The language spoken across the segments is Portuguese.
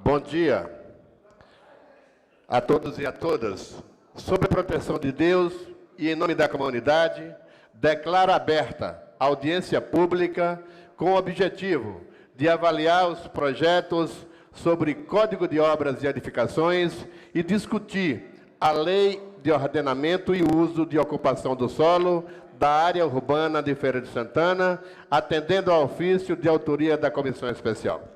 Bom dia a todos e a todas. Sob a proteção de Deus e em nome da comunidade, declaro aberta a audiência pública com o objetivo de avaliar os projetos sobre Código de Obras e Edificações e discutir a Lei de Ordenamento e Uso de Ocupação do Solo da Área Urbana de Feira de Santana, atendendo ao ofício de autoria da Comissão Especial.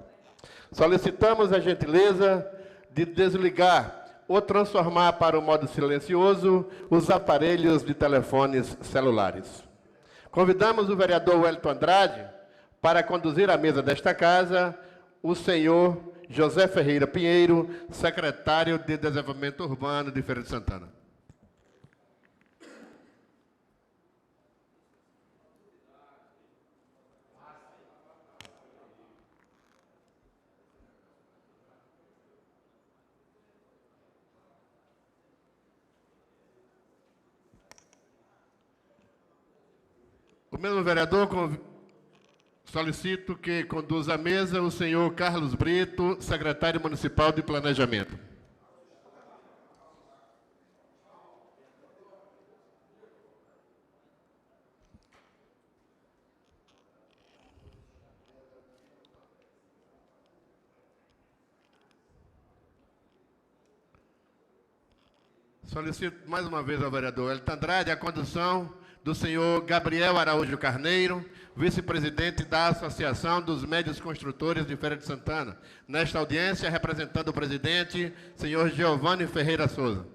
Solicitamos a gentileza de desligar ou transformar para o modo silencioso os aparelhos de telefones celulares. Convidamos o vereador Wellington Andrade para conduzir a mesa desta casa, o senhor José Ferreira Pinheiro, secretário de Desenvolvimento Urbano de Feira de Santana. O mesmo vereador solicito que conduza a mesa o senhor Carlos Brito, secretário municipal de Planejamento. Solicito mais uma vez ao vereador Wellington Andrade a condução do senhor Gabriel Araújo Carneiro, vice-presidente da Associação dos Médios Construtores de Feira de Santana. Nesta audiência, representando o presidente, senhor Giovanni Ferreira Souza.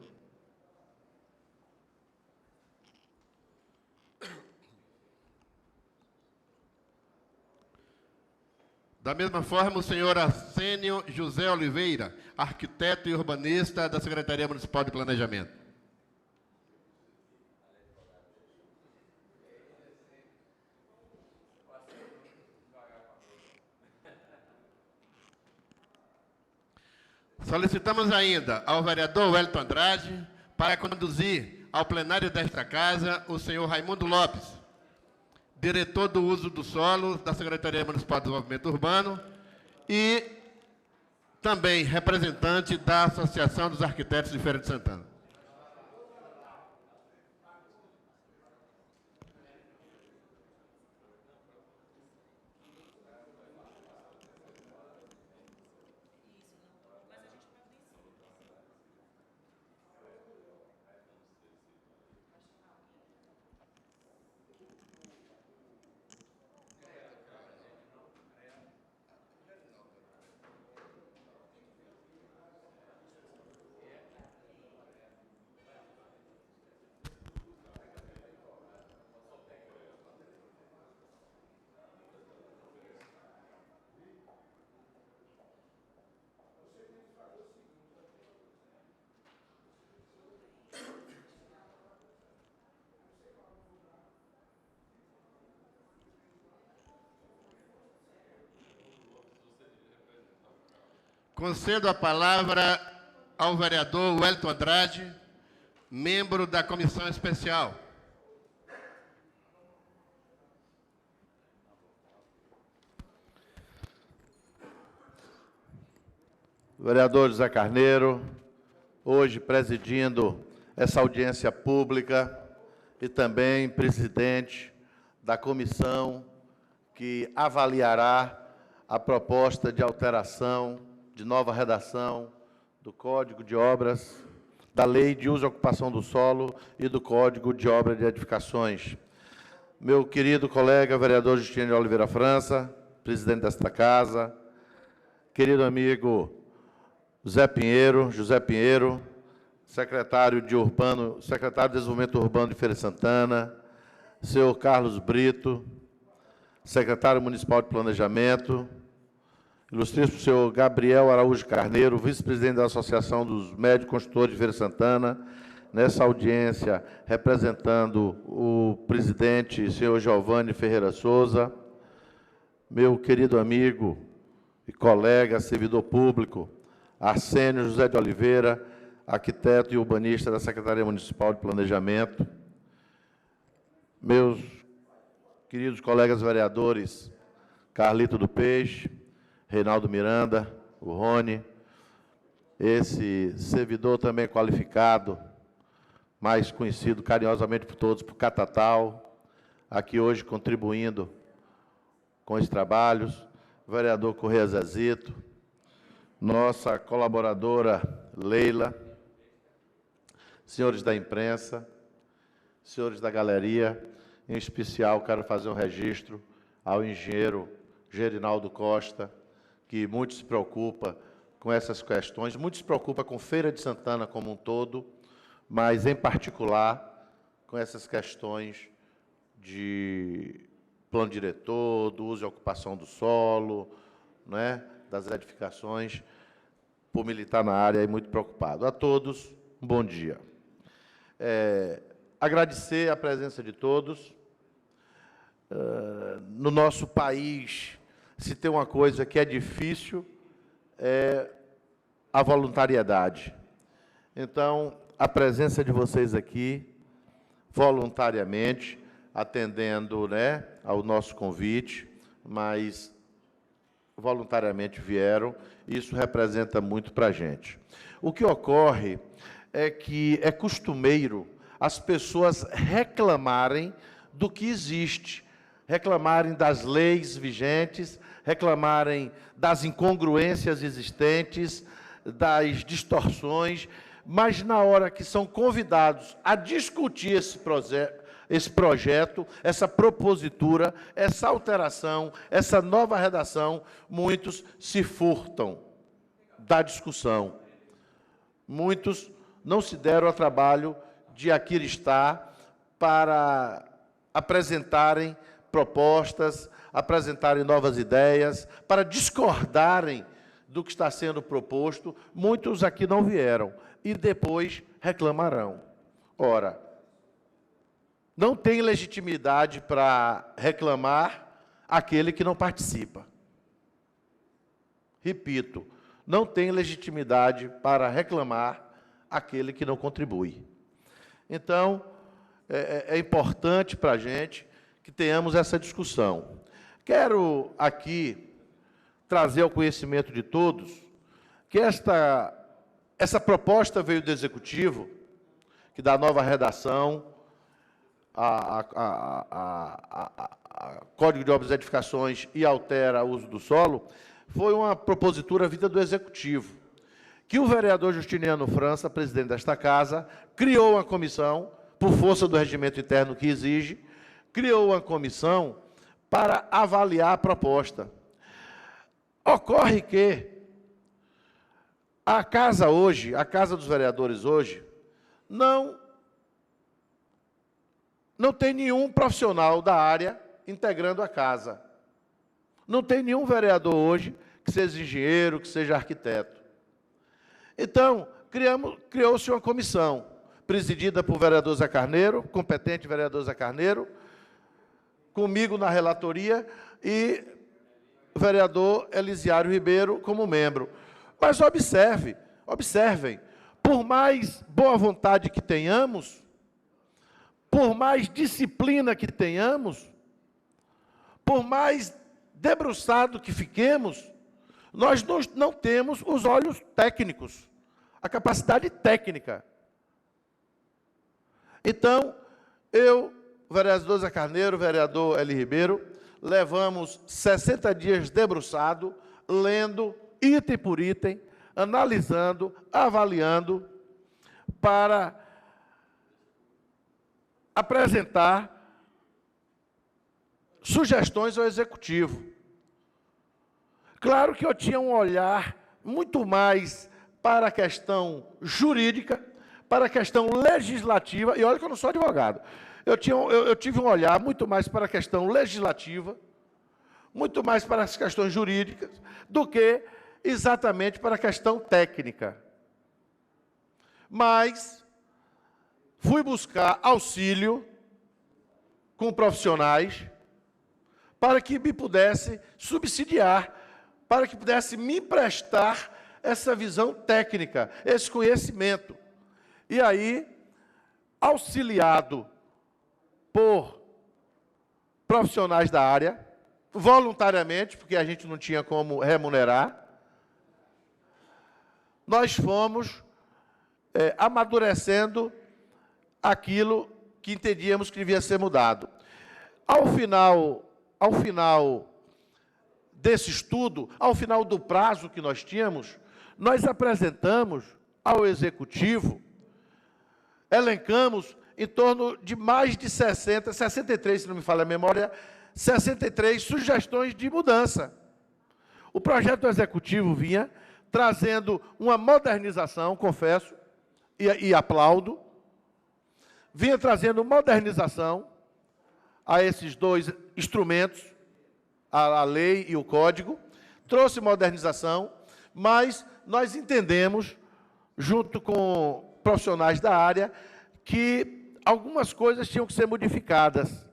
Da mesma forma, o senhor Arsênio José Oliveira, arquiteto e urbanista da Secretaria Municipal de Planejamento. Solicitamos ainda ao vereador Wellington Andrade para conduzir ao plenário desta casa o senhor Raimundo Lopes, diretor do uso do solo da Secretaria Municipal de Desenvolvimento Urbano e também representante da Associação dos Arquitetos de Feira de Santana. Concedo a palavra ao vereador Wellington Andrade, membro da Comissão Especial. Vereador José Carneiro, hoje presidindo essa audiência pública e também presidente da comissão que avaliará a proposta de alteração de nova redação do Código de Obras, da Lei de Uso e Ocupação do Solo e do Código de Obras de Edificações. Meu querido colega, vereador Justino de Oliveira França, presidente desta casa, querido amigo José Pinheiro, secretário de Desenvolvimento Urbano de Feira de Santana, senhor Carlos Brito, secretário municipal de Planejamento, ilustríssimo senhor Gabriel Araújo Carneiro, vice-presidente da Associação dos Médios Construtores de Feira de Santana, nessa audiência representando o presidente, senhor Giovanni Ferreira Souza, meu querido amigo e colega, servidor público, Arsênio José de Oliveira, arquiteto e urbanista da Secretaria Municipal de Planejamento, meus queridos colegas vereadores, Carlito do Peixe, Reinaldo Miranda, o Rony, esse servidor também qualificado, mais conhecido carinhosamente por todos por Catatal, aqui hoje contribuindo com os trabalhos, o vereador Correia Zezito, nossa colaboradora Leila, senhores da imprensa, senhores da galeria, em especial quero fazer um registro ao engenheiro Gerinaldo Costa, que muito se preocupa com essas questões, muito se preocupa com Feira de Santana como um todo, mas, em particular, com essas questões de plano diretor, do uso e ocupação do solo, né, das edificações, por militar na área e muito preocupado. A todos, um bom dia. Agradecer a presença de todos. No nosso país, se tem uma coisa que é difícil, é a voluntariedade. Então, a presença de vocês aqui, voluntariamente, atendendo, né, ao nosso convite, mas voluntariamente vieram, isso representa muito para a gente. O que ocorre é que é costumeiro as pessoas reclamarem do que existe, reclamarem das leis vigentes, reclamarem das incongruências existentes, das distorções, mas na hora que são convidados a discutir esse projeto, essa propositura, essa alteração, essa nova redação, muitos se furtam da discussão. Muitos não se deram ao trabalho de aqui estar para apresentarem propostas, apresentarem novas ideias, para discordarem do que está sendo proposto. Muitos aqui não vieram e depois reclamarão. Ora, não tem legitimidade para reclamar aquele que não participa. Repito, não tem legitimidade para reclamar aquele que não contribui. Então, é importante para a gente que tenhamos essa discussão. Quero aqui trazer ao conhecimento de todos que essa proposta veio do Executivo, que dá nova redação, Código de Obras e Edificações e altera o uso do solo, foi uma propositura vinda do Executivo, que o vereador Justiniano França, presidente desta Casa, criou uma comissão, por força do regimento interno que exige, criou uma comissão para avaliar a proposta. Ocorre que a Casa hoje, a Casa dos Vereadores hoje, não tem nenhum profissional da área integrando a Casa. Não tem nenhum vereador hoje que seja engenheiro, que seja arquiteto. Então, criou-se uma comissão, presidida por vereador Zé Carneiro, competente vereador Zé Carneiro, comigo na relatoria e o vereador Elisiário Ribeiro como membro. Mas observem, por mais boa vontade que tenhamos, por mais disciplina que tenhamos, por mais debruçado que fiquemos, nós não temos os olhos técnicos, a capacidade técnica. Então, eu, o vereador Zé Carneiro, o vereador Eli Ribeiro, levamos 60 dias debruçado, lendo item por item, analisando, avaliando, para apresentar sugestões ao Executivo. Claro que eu tinha um olhar muito mais para a questão jurídica, para a questão legislativa, e olha que eu não sou advogado, eu tive um olhar muito mais para a questão legislativa, muito mais para as questões jurídicas, do que exatamente para a questão técnica. Mas fui buscar auxílio com profissionais para que me pudesse subsidiar, para que pudesse me emprestar essa visão técnica, esse conhecimento. E aí, auxiliado por profissionais da área, voluntariamente, porque a gente não tinha como remunerar, nós fomos amadurecendo aquilo que entendíamos que devia ser mudado. Ao final desse estudo, ao final do prazo que nós tínhamos, nós apresentamos ao Executivo, elencamos em torno de mais de 63, se não me falha a memória, 63 sugestões de mudança. O projeto do Executivo vinha trazendo uma modernização, confesso, e aplaudo, vinha trazendo modernização a esses dois instrumentos, a lei e o código, trouxe modernização, mas nós entendemos, junto com profissionais da área, que algumas coisas tinham que ser modificadas,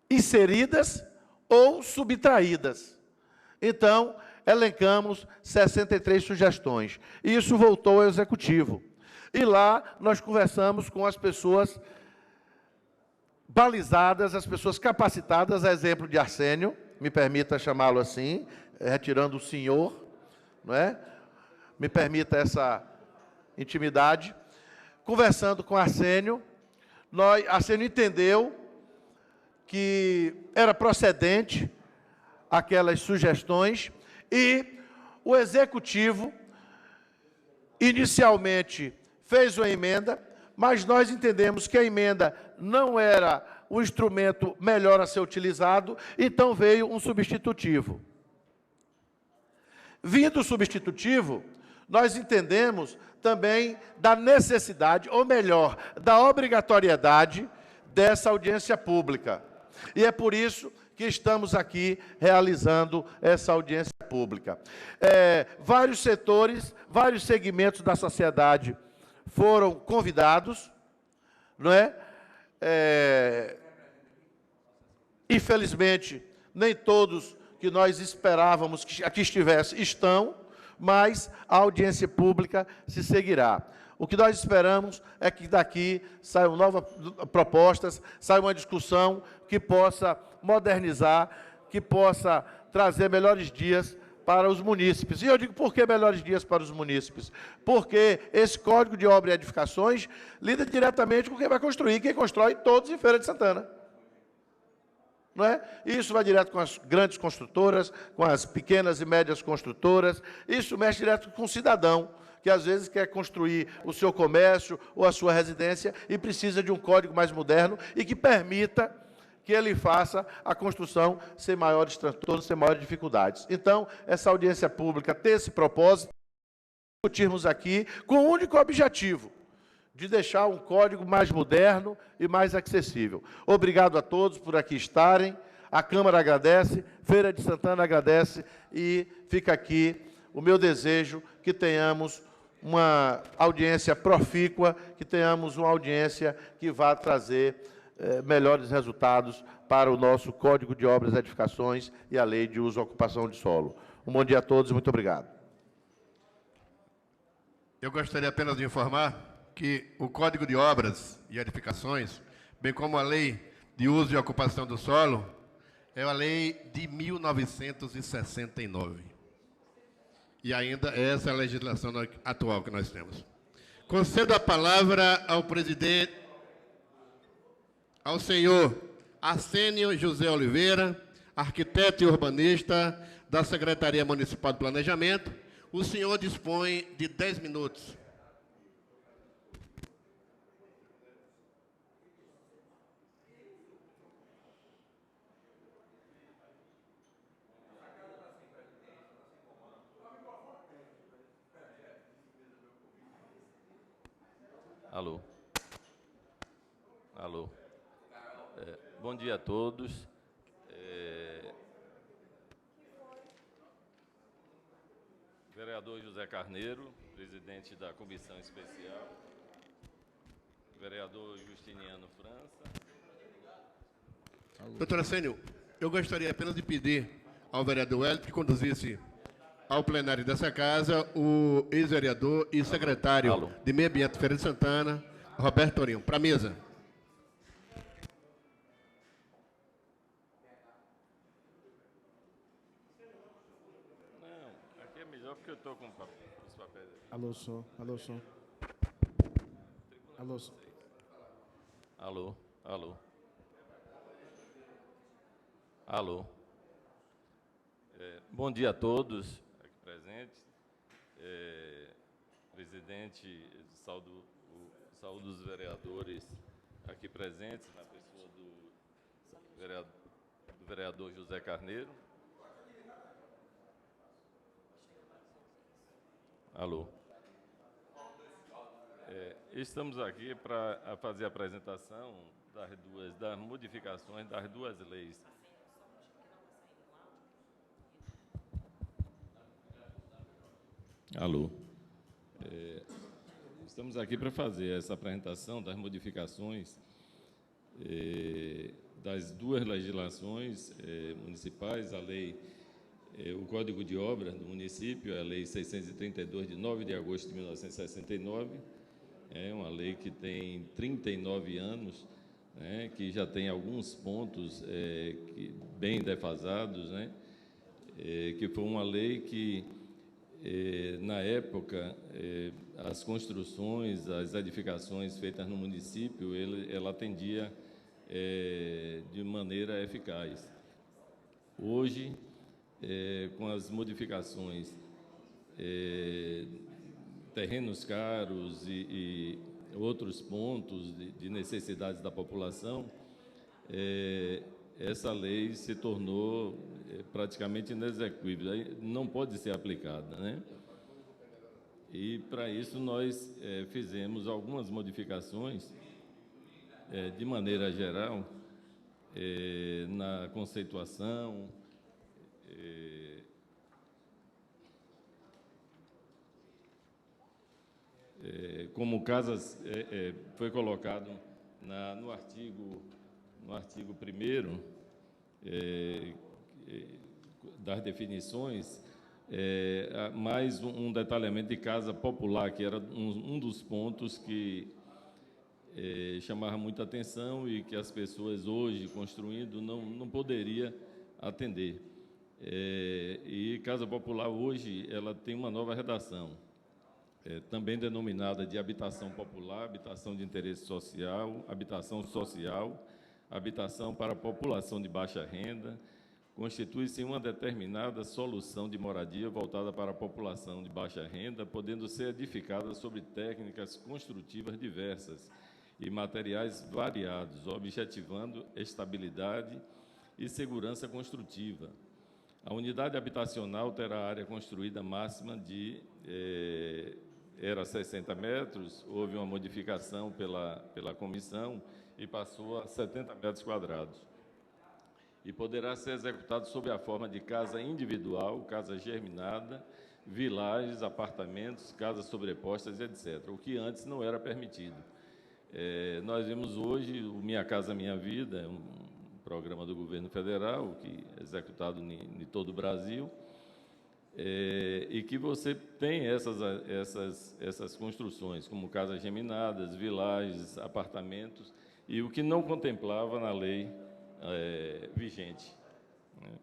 inseridas ou subtraídas. Então, elencamos 63 sugestões. E isso voltou ao Executivo. E lá nós conversamos com as pessoas balizadas, as pessoas capacitadas, a exemplo de Arsênio, me permita chamá-lo assim, retirando o senhor, não é? Me permita essa intimidade. Conversando com Arsênio, Arsênio entendeu que era procedente aquelas sugestões e o Executivo inicialmente fez uma emenda, mas nós entendemos que a emenda não era o instrumento melhor a ser utilizado, então veio um substitutivo. Vindo o substitutivo, nós entendemos também da necessidade, ou melhor, da obrigatoriedade dessa audiência pública. E é por isso que estamos aqui realizando essa audiência pública. Vários setores, vários segmentos da sociedade foram convidados, não é? Infelizmente, nem todos que nós esperávamos que aqui estivessem estão, mas a audiência pública se seguirá. O que nós esperamos é que daqui saiam novas propostas, saia uma discussão que possa modernizar, que possa trazer melhores dias para os munícipes. E eu digo, por que melhores dias para os munícipes? Porque esse Código de Obras e Edificações lida diretamente com quem vai construir, quem constrói todos em Feira de Santana. Não é? Isso vai direto com as grandes construtoras, com as pequenas e médias construtoras, isso mexe direto com o cidadão, que às vezes quer construir o seu comércio ou a sua residência e precisa de um código mais moderno e que permita que ele faça a construção sem maiores transtornos, sem maiores dificuldades. Então, essa audiência pública tem esse propósito, discutirmos aqui com o único objetivo de deixar um código mais moderno e mais acessível. Obrigado a todos por aqui estarem, a Câmara agradece, Feira de Santana agradece e fica aqui o meu desejo que tenhamos uma audiência profícua, que tenhamos uma audiência que vá trazer melhores resultados para o nosso Código de Obras e Edificações e a Lei de Uso e Ocupação de Solo. Um bom dia a todos e muito obrigado. Eu gostaria apenas de informar que o Código de Obras e Edificações, bem como a Lei de Uso e Ocupação do Solo, é a lei de 1969. E ainda essa é a legislação atual que nós temos. Concedo a palavra ao presidente, ao senhor Arsênio José Oliveira, arquiteto e urbanista da Secretaria Municipal de Planejamento. O senhor dispõe de 10 minutos. Alô. Alô. Bom dia a todos. Vereador José Carneiro, presidente da Comissão Especial. Vereador Justiniano França. Doutor Arsênio, eu gostaria apenas de pedir ao vereador Wellington que conduzisse ao plenário dessa casa o ex-vereador e secretário de Meio Ambiente Feira de Santana, Roberto Torinho. Para a mesa. Não, aqui é melhor porque eu estou com os papéis aqui. Alô, som. Alô, som. Alô, som. Alô, alô. Alô. Bom dia a todos aqui presentes. Presidente, saúdo os vereadores aqui presentes, na pessoa do vereador José Carneiro. Alô. Estamos aqui para fazer a apresentação das modificações das duas leis. Alô. Estamos aqui para fazer essa apresentação das modificações das duas legislações municipais, a lei, o Código de Obras do município, a Lei 632, de 9 de agosto de 1969, é uma lei que tem 39 anos, né, que já tem alguns pontos bem defasados, né, que foi uma lei que, na época, as construções, as edificações feitas no município, ela atendia de maneira eficaz. Hoje, com as modificações, terrenos caros e outros pontos de necessidades da população, essa lei se tornou praticamente inexequível, não pode ser aplicada, né? E, para isso, nós fizemos algumas modificações, de maneira geral, na conceituação, como casas, foi colocado no artigo 1º das definições, mais um detalhamento de casa popular, que era um dos pontos que chamava muita atenção e que as pessoas hoje, construindo, não poderia atender. E casa popular hoje, ela tem uma nova redação, também denominada de habitação popular, habitação de interesse social, habitação para a população de baixa renda, constitui-se uma determinada solução de moradia voltada para a população de baixa renda, podendo ser edificada sobre técnicas construtivas diversas e materiais variados, objetivando estabilidade e segurança construtiva. A unidade habitacional terá área construída máxima de era 60 metros, houve uma modificação pela comissão e passou a 70 metros quadrados. E poderá ser executado sob a forma de casa individual, casa germinada, vilagens, apartamentos, casas sobrepostas, etc., o que antes não era permitido. Nós vimos hoje o Minha Casa Minha Vida, um programa do governo federal, que é executado em todo o Brasil, e que você tem essas construções, como casas geminadas, vilagens, apartamentos, e o que não contemplava na lei vigente, né?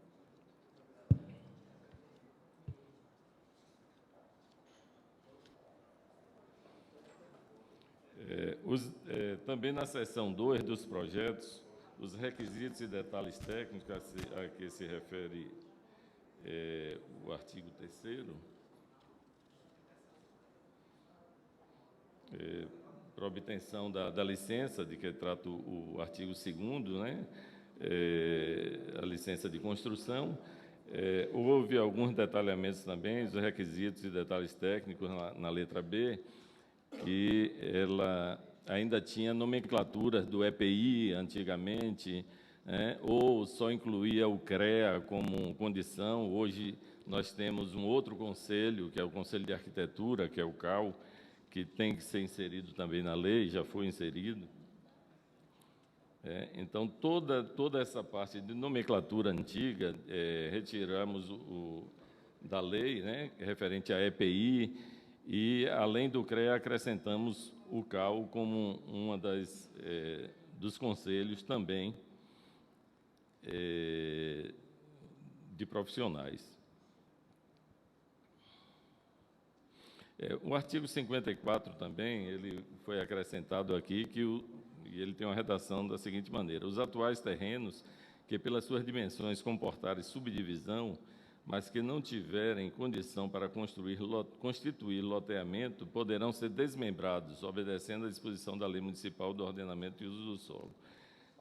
Também na seção 2 dos projetos, os requisitos e detalhes técnicos a que se refere o artigo 3º, para obtenção da licença, de que trata o artigo 2º, né? A licença de construção. Houve alguns detalhamentos também, os requisitos e detalhes técnicos na letra B, que ela ainda tinha nomenclatura do EPI antigamente, ou só incluía o CREA como condição. Hoje nós temos um outro conselho, que é o Conselho de Arquitetura, que é o CAU, que tem que ser inserido também na lei, já foi inserido. Então, toda essa parte de nomenclatura antiga, retiramos da lei, né, referente à EPI, e, além do CREA, acrescentamos o CAU como uma dos conselhos também de profissionais. O artigo 54 também, ele foi acrescentado aqui, e ele tem uma redação da seguinte maneira: os atuais terrenos que, pelas suas dimensões, comportarem subdivisão, mas que não tiverem condição para constituir loteamento, poderão ser desmembrados, obedecendo à disposição da Lei Municipal do Ordenamento e Uso do Solo.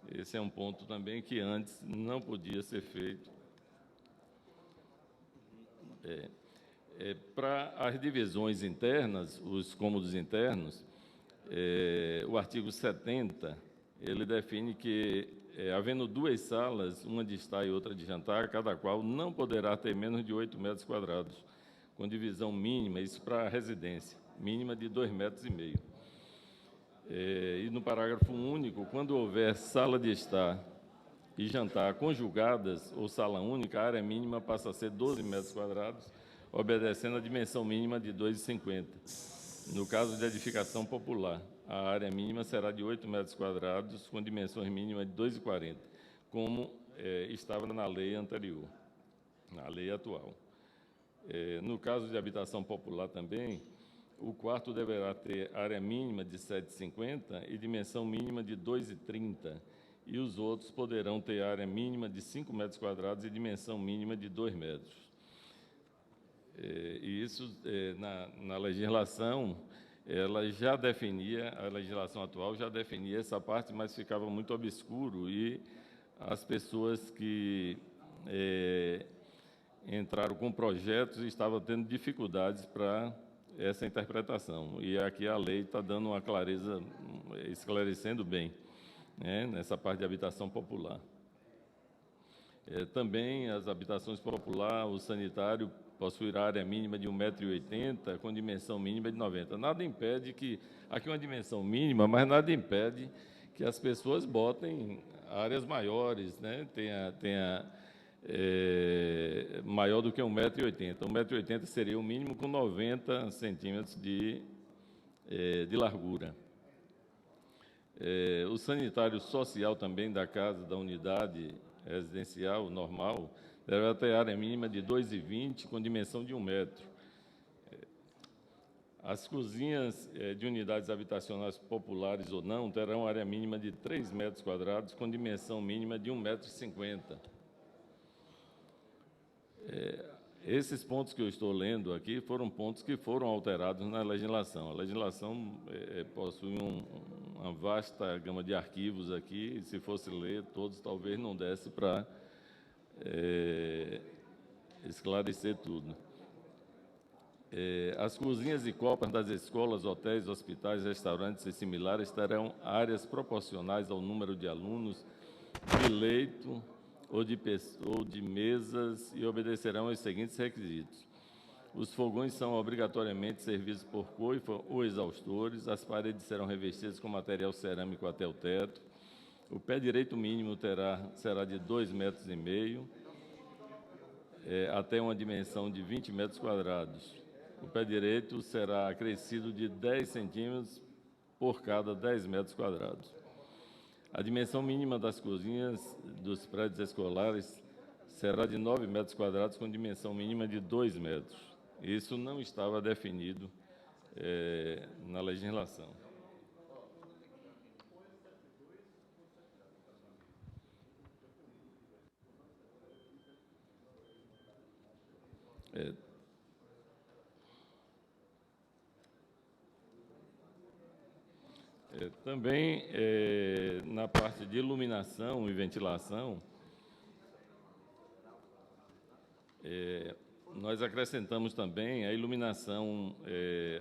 Esse é um ponto também que antes não podia ser feito. Para as divisões internas, os cômodos internos, o artigo 70, ele define que, havendo duas salas, uma de estar e outra de jantar, cada qual não poderá ter menos de 8 metros quadrados, com divisão mínima, isso para a residência, mínima de 2,5 metros. E no parágrafo único, quando houver sala de estar e jantar conjugadas ou sala única, a área mínima passa a ser 12 metros quadrados, obedecendo a dimensão mínima de 2,50. No caso de edificação popular, a área mínima será de 8 metros quadrados, com dimensões mínimas de 2,40, como estava na lei anterior, na lei atual. No caso de habitação popular também, o quarto deverá ter área mínima de 7,50 e dimensão mínima de 2,30, e os outros poderão ter área mínima de 5 metros quadrados e dimensão mínima de 2 metros. E isso, na legislação, ela já definia, a legislação atual já definia essa parte, mas ficava muito obscuro, e as pessoas que entraram com projetos estavam tendo dificuldades para essa interpretação. E aqui a lei está dando uma clareza, esclarecendo bem, né, nessa parte de habitação popular. Também as habitações populares, o sanitário possuirá área mínima de 1,80 m, com dimensão mínima de 90. Nada impede que, aqui uma dimensão mínima, mas nada impede que as pessoas botem áreas maiores, né? Tenha maior do que 1,80 m. 1,80 m seria o mínimo, com 90 centímetros de largura. O sanitário social também da casa, da unidade residencial normal, deverá ter área mínima de 2,20 m, com dimensão de 1 metro. As cozinhas de unidades habitacionais populares ou não terão área mínima de 3 metros quadrados, com dimensão mínima de 1,50 m. Esses pontos que eu estou lendo aqui foram pontos que foram alterados na legislação. A legislação possui uma vasta gama de arquivos aqui, e se fosse ler todos, talvez não desse para esclarecer tudo. As cozinhas e copas das escolas, hotéis, hospitais, restaurantes e similares terão áreas proporcionais ao número de alunos, de leito ou de mesas, e obedecerão aos seguintes requisitos: os fogões são obrigatoriamente servidos por coifa ou exaustores, as paredes serão revestidas com material cerâmico até o teto, o pé direito mínimo será de 2,5 metros, até uma dimensão de 20 metros quadrados. O pé direito será acrescido de 10 centímetros por cada 10 metros quadrados. A dimensão mínima das cozinhas dos prédios escolares será de 9 metros quadrados, com dimensão mínima de 2 metros. Isso não estava definido na legislação. Também, na parte de iluminação e ventilação, nós acrescentamos também a iluminação,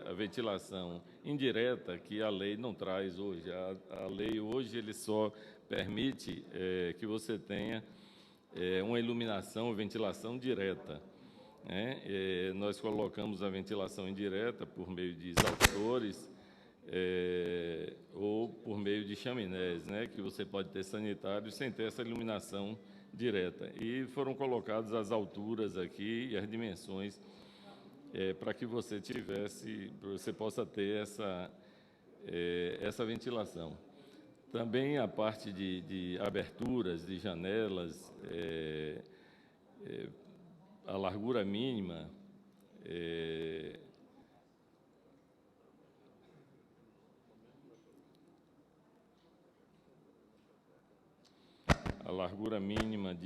a ventilação indireta, que a lei não traz hoje. A lei hoje ele só permite que você tenha uma iluminação, ventilação direta, né? Nós colocamos a ventilação indireta por meio de exaustores, ou por meio de chaminés, né, que você pode ter sanitário sem ter essa iluminação direta. E foram colocadas as alturas aqui e as dimensões para que você possa ter essa ventilação. Também a parte de aberturas, de janelas, a largura mínima a largura mínima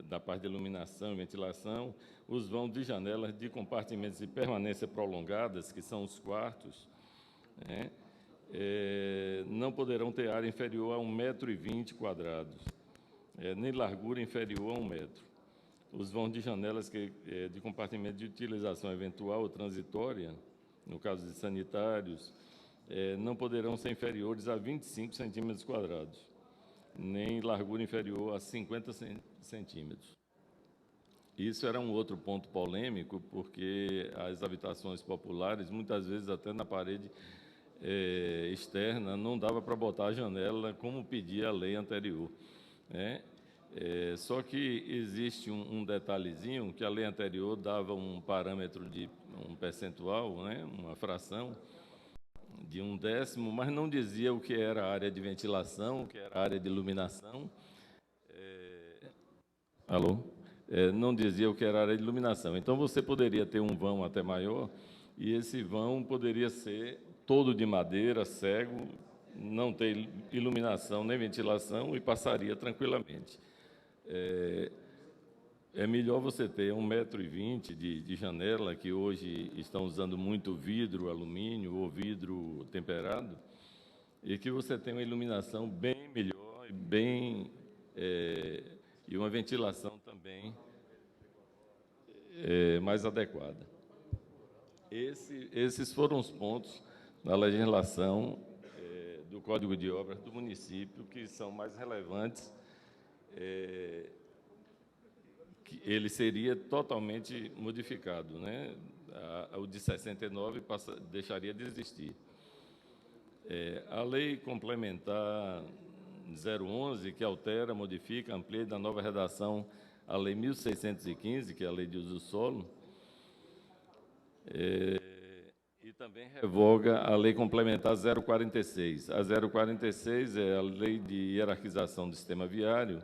da parte de iluminação e ventilação, os vãos de janelas de compartimentos de permanência prolongadas, que são os quartos, né, não poderão ter área inferior a 1,20 m², nem largura inferior a 1 metro. Os vãos de janelas de compartimento de utilização eventual ou transitória, no caso de sanitários, não poderão ser inferiores a 25 cm², nem largura inferior a 50 centímetros. Isso era um outro ponto polêmico, porque as habitações populares, muitas vezes até na parede externa, não dava para botar a janela como pedia a lei anterior, né? Só que existe um detalhezinho, que a lei anterior dava um parâmetro de um percentual, né, uma fração de 1/10, mas não dizia o que era a área de ventilação, o que era a área de iluminação. Não dizia o que era a área de iluminação. Então, você poderia ter um vão até maior, e esse vão poderia ser todo de madeira, cego, não ter iluminação nem ventilação e passaria tranquilamente. É melhor você ter 1,20 m de janela, que hoje estão usando muito vidro, alumínio ou vidro temperado, e que você tenha uma iluminação bem melhor e uma ventilação também mais adequada. Esses foram os pontos da legislação do Código de Obras do município que são mais relevantes. Que ele seria totalmente modificado, né? O de 69 deixaria de existir. A lei complementar 011, que altera, modifica, amplia da nova redação a lei 1615, que é a lei de uso do solo, e também revoga a lei complementar 046. A 046 é a lei de hierarquização do sistema viário,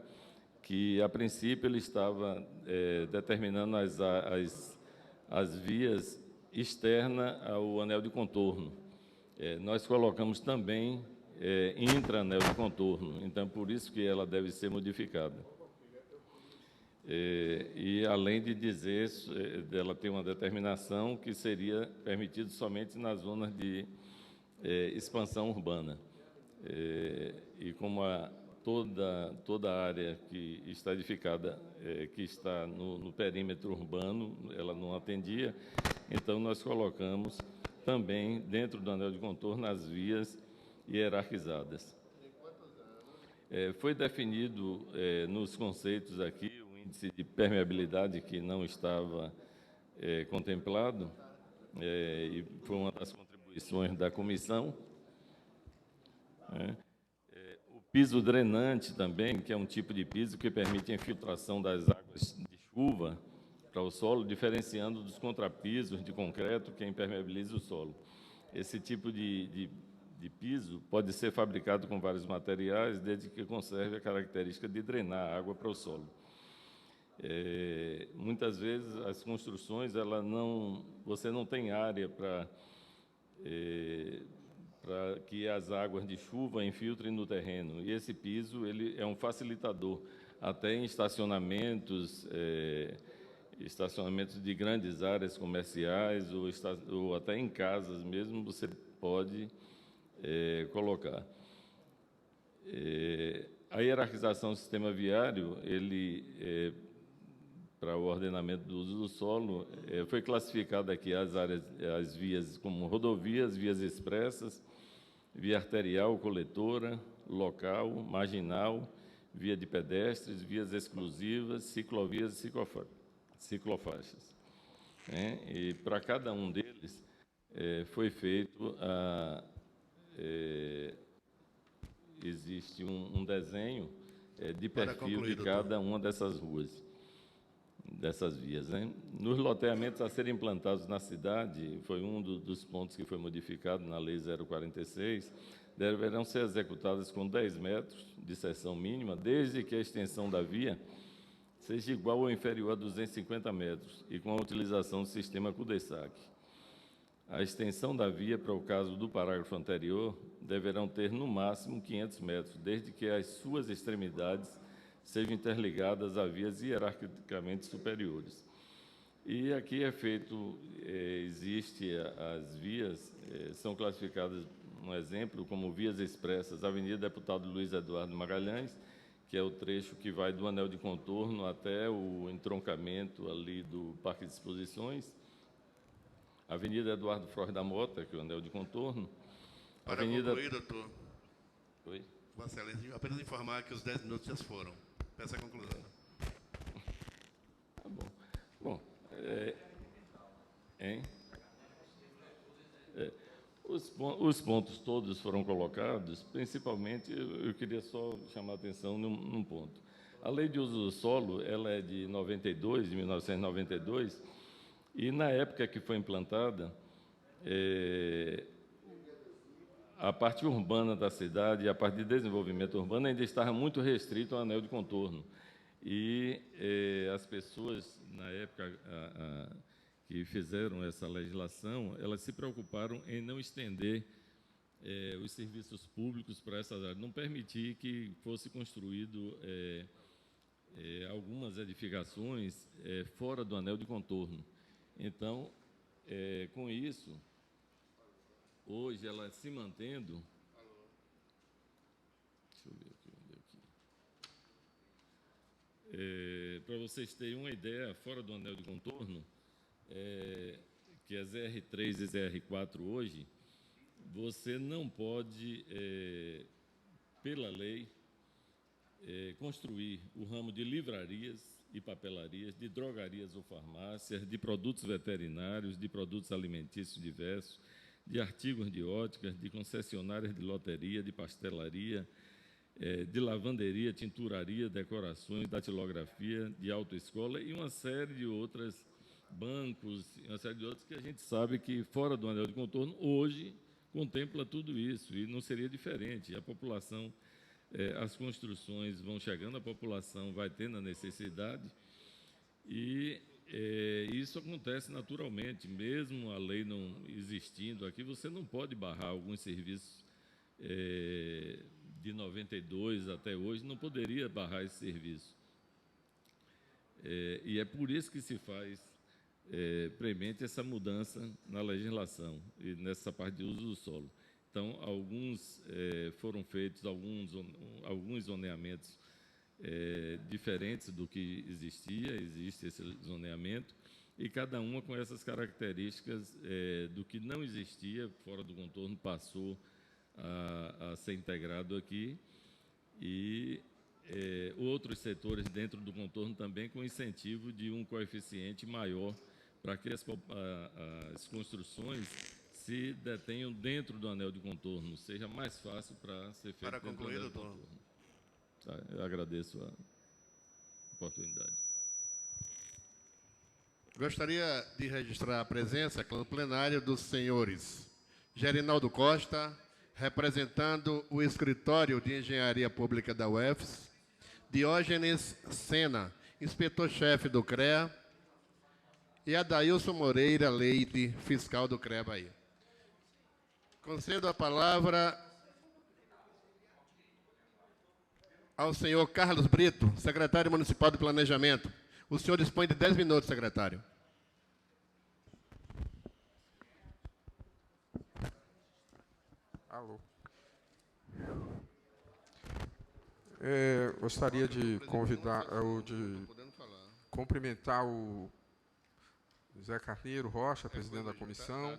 que, a princípio, ele estava determinando as vias externas ao anel de contorno. Nós colocamos também intra-anel de contorno, então, por isso que ela deve ser modificada. E, além de dizer, ela tem uma determinação que seria permitido somente nas zonas de expansão urbana. E como toda a área que está edificada, que está no perímetro urbano, ela não atendia, então nós colocamos também dentro do anel de contorno as vias hierarquizadas. Foi definido nos conceitos aqui o índice de permeabilidade que não estava contemplado, e foi uma das contribuições da comissão. O piso drenante também, que é um tipo de piso que permite a infiltração das águas de chuva para o solo, diferenciando dos contrapisos de concreto que impermeabiliza o solo. Esse tipo de piso pode ser fabricado com vários materiais, desde que conserve a característica de drenar a água para o solo. Muitas vezes as construções, você não tem área para que as águas de chuva infiltrem no terreno. E esse piso ele é um facilitador, até em estacionamentos de grandes áreas comerciais ou até em casas mesmo, você pode colocar. A hierarquização do sistema viário, para o ordenamento do uso do solo, foi classificada aqui as vias como rodovias, vias expressas, via arterial, coletora, local, marginal, via de pedestres, vias exclusivas, ciclovias e ciclofaixas. E para cada um deles foi feito existe um desenho de perfil de cada uma dessas ruas, dessas vias, né? Nos loteamentos a serem implantados na cidade, foi um dos pontos que foi modificado na Lei 046, deverão ser executadas com 10 metros de seção mínima, desde que a extensão da via seja igual ou inferior a 250 metros e com a utilização do sistema cul-de-sac. A extensão da via, para o caso do parágrafo anterior, deverão ter no máximo 500 metros, desde que as suas extremidades sejam interligadas a vias hierarquicamente superiores. E aqui é feito, as vias, são classificadas, um exemplo, como vias expressas, Avenida Deputado Luiz Eduardo Magalhães, que é o trecho que vai do anel de contorno até o entroncamento ali do Parque de Exposições, Avenida Eduardo Frois da Mota, que é o anel de contorno. Para concluir, doutor. Oi? Vossa Excelência, apenas informar que os 10 minutos já foram. Peço a conclusão. Tá bom. Bom, os pontos todos foram colocados, principalmente, eu queria só chamar a atenção num ponto. A Lei de Uso do Solo, ela é de 1992, e na época que foi implantada, a parte urbana da cidade, a parte de desenvolvimento urbano, ainda estava muito restrito ao anel de contorno. E as pessoas, na época que fizeram essa legislação, elas se preocuparam em não estender os serviços públicos para essas áreas, não permitir que fosse construído algumas edificações fora do anel de contorno. Então, com isso, hoje ela se mantendo... Deixa eu ver aqui, para vocês terem uma ideia, fora do anel de contorno, que as ZR3 e ZR4 hoje, você não pode, pela lei, construir o ramo de livrarias e papelarias, de drogarias ou farmácias, de produtos veterinários, de produtos alimentícios diversos, de artigos de óticas, de concessionárias de loteria, de pastelaria, de lavanderia, tinturaria, decorações, datilografia, de autoescola e uma série de outras, bancos, uma série de outros que a gente sabe que, fora do anel de contorno, hoje contempla tudo isso, e não seria diferente. A população, as construções vão chegando, a população vai tendo a necessidade, e isso acontece naturalmente, mesmo a lei não existindo aqui, você não pode barrar alguns serviços de 92 até hoje, não poderia barrar esse serviço. E é por isso que se faz premente essa mudança na legislação e nessa parte de uso do solo. Então, alguns foram feitos, alguns zoneamentos diferentes do que existia, existe esse zoneamento, e cada uma com essas características do que não existia fora do contorno passou a ser integrado aqui, e outros setores dentro do contorno também com incentivo de um coeficiente maior para que as construções se detenham dentro do anel de contorno, seja mais fácil para ser feito Para dentro concluir, do anel de doutor. contorno. Tá, eu agradeço a oportunidade. Gostaria de registrar a presença no plenário dos senhores Gerinaldo Costa, representando o Escritório de Engenharia Pública da UFS, Diógenes Sena, inspetor-chefe do CREA, e Adailson Moreira Leite, fiscal do CREA Bahia. Concedo a palavra ao senhor Carlos Brito, secretário municipal de Planejamento. O senhor dispõe de 10 minutos, secretário. Alô. Gostaria de convidar, de cumprimentar o Zé Carneiro Rocha, presidente da comissão,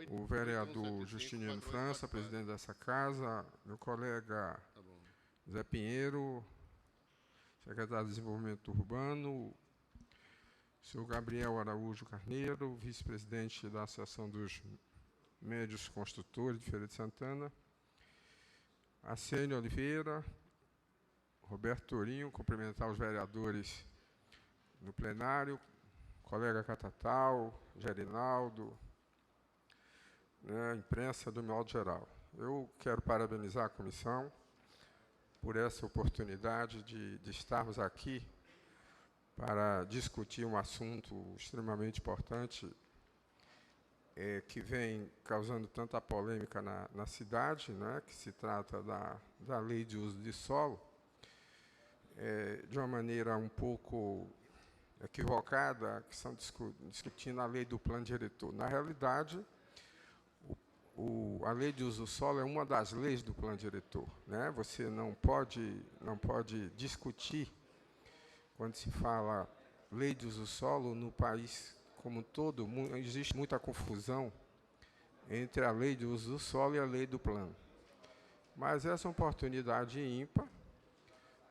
o vereador Justiniano França, presidente dessa casa, meu colega Zé Pinheiro, secretário de Desenvolvimento Urbano, o senhor Gabriel Araújo Carneiro, vice-presidente da Associação dos Médios Construtores de Feira de Santana, Arcênio Oliveira, Roberto Tourinho, cumprimentar os vereadores no plenário, colega Catatal, Gerinaldo, a imprensa do modo geral. Eu quero parabenizar a comissão por essa oportunidade de estarmos aqui para discutir um assunto extremamente importante que vem causando tanta polêmica na cidade, né, que se trata da lei de uso de solo. de uma maneira um pouco equivocada, que estão discutindo a lei do plano diretor. Na realidade, a lei de uso do solo é uma das leis do plano diretor, né? Você não pode discutir, quando se fala lei de uso do solo, no país como um todo, existe muita confusão entre a lei de uso do solo e a lei do plano. Mas essa é uma oportunidade ímpar.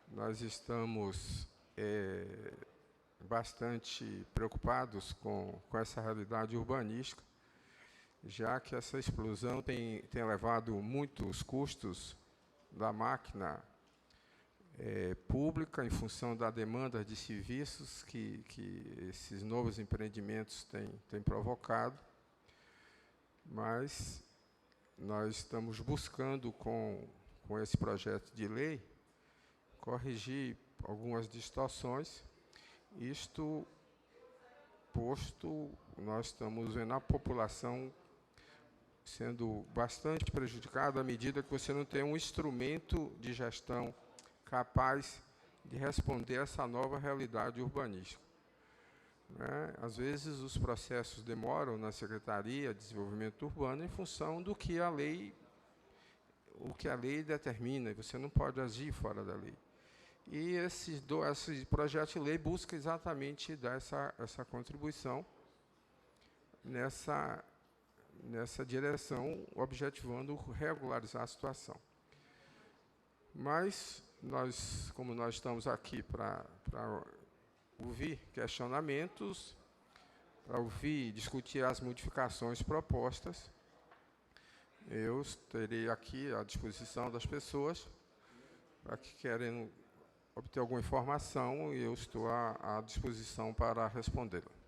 Nós estamos bastante preocupados com essa realidade urbanística, já que essa explosão tem levado muitos custos da máquina pública em função da demanda de serviços que esses novos empreendimentos têm provocado. Mas nós estamos buscando, com esse projeto de lei, corrigir algumas distorções. Isto posto, nós estamos vendo a população sendo bastante prejudicada à medida que você não tem um instrumento de gestão capaz de responder a essa nova realidade urbanística. Né? Às vezes, os processos demoram na Secretaria de Desenvolvimento Urbano em função do que a lei determina, e você não pode agir fora da lei. E esse projeto de lei busca exatamente dar essa contribuição nessa direção, objetivando regularizar a situação. Mas, como nós estamos aqui para ouvir questionamentos, para ouvir, discutir as modificações propostas, eu estarei aqui à disposição das pessoas para que querem obter alguma informação, e eu estou à disposição para respondê-la.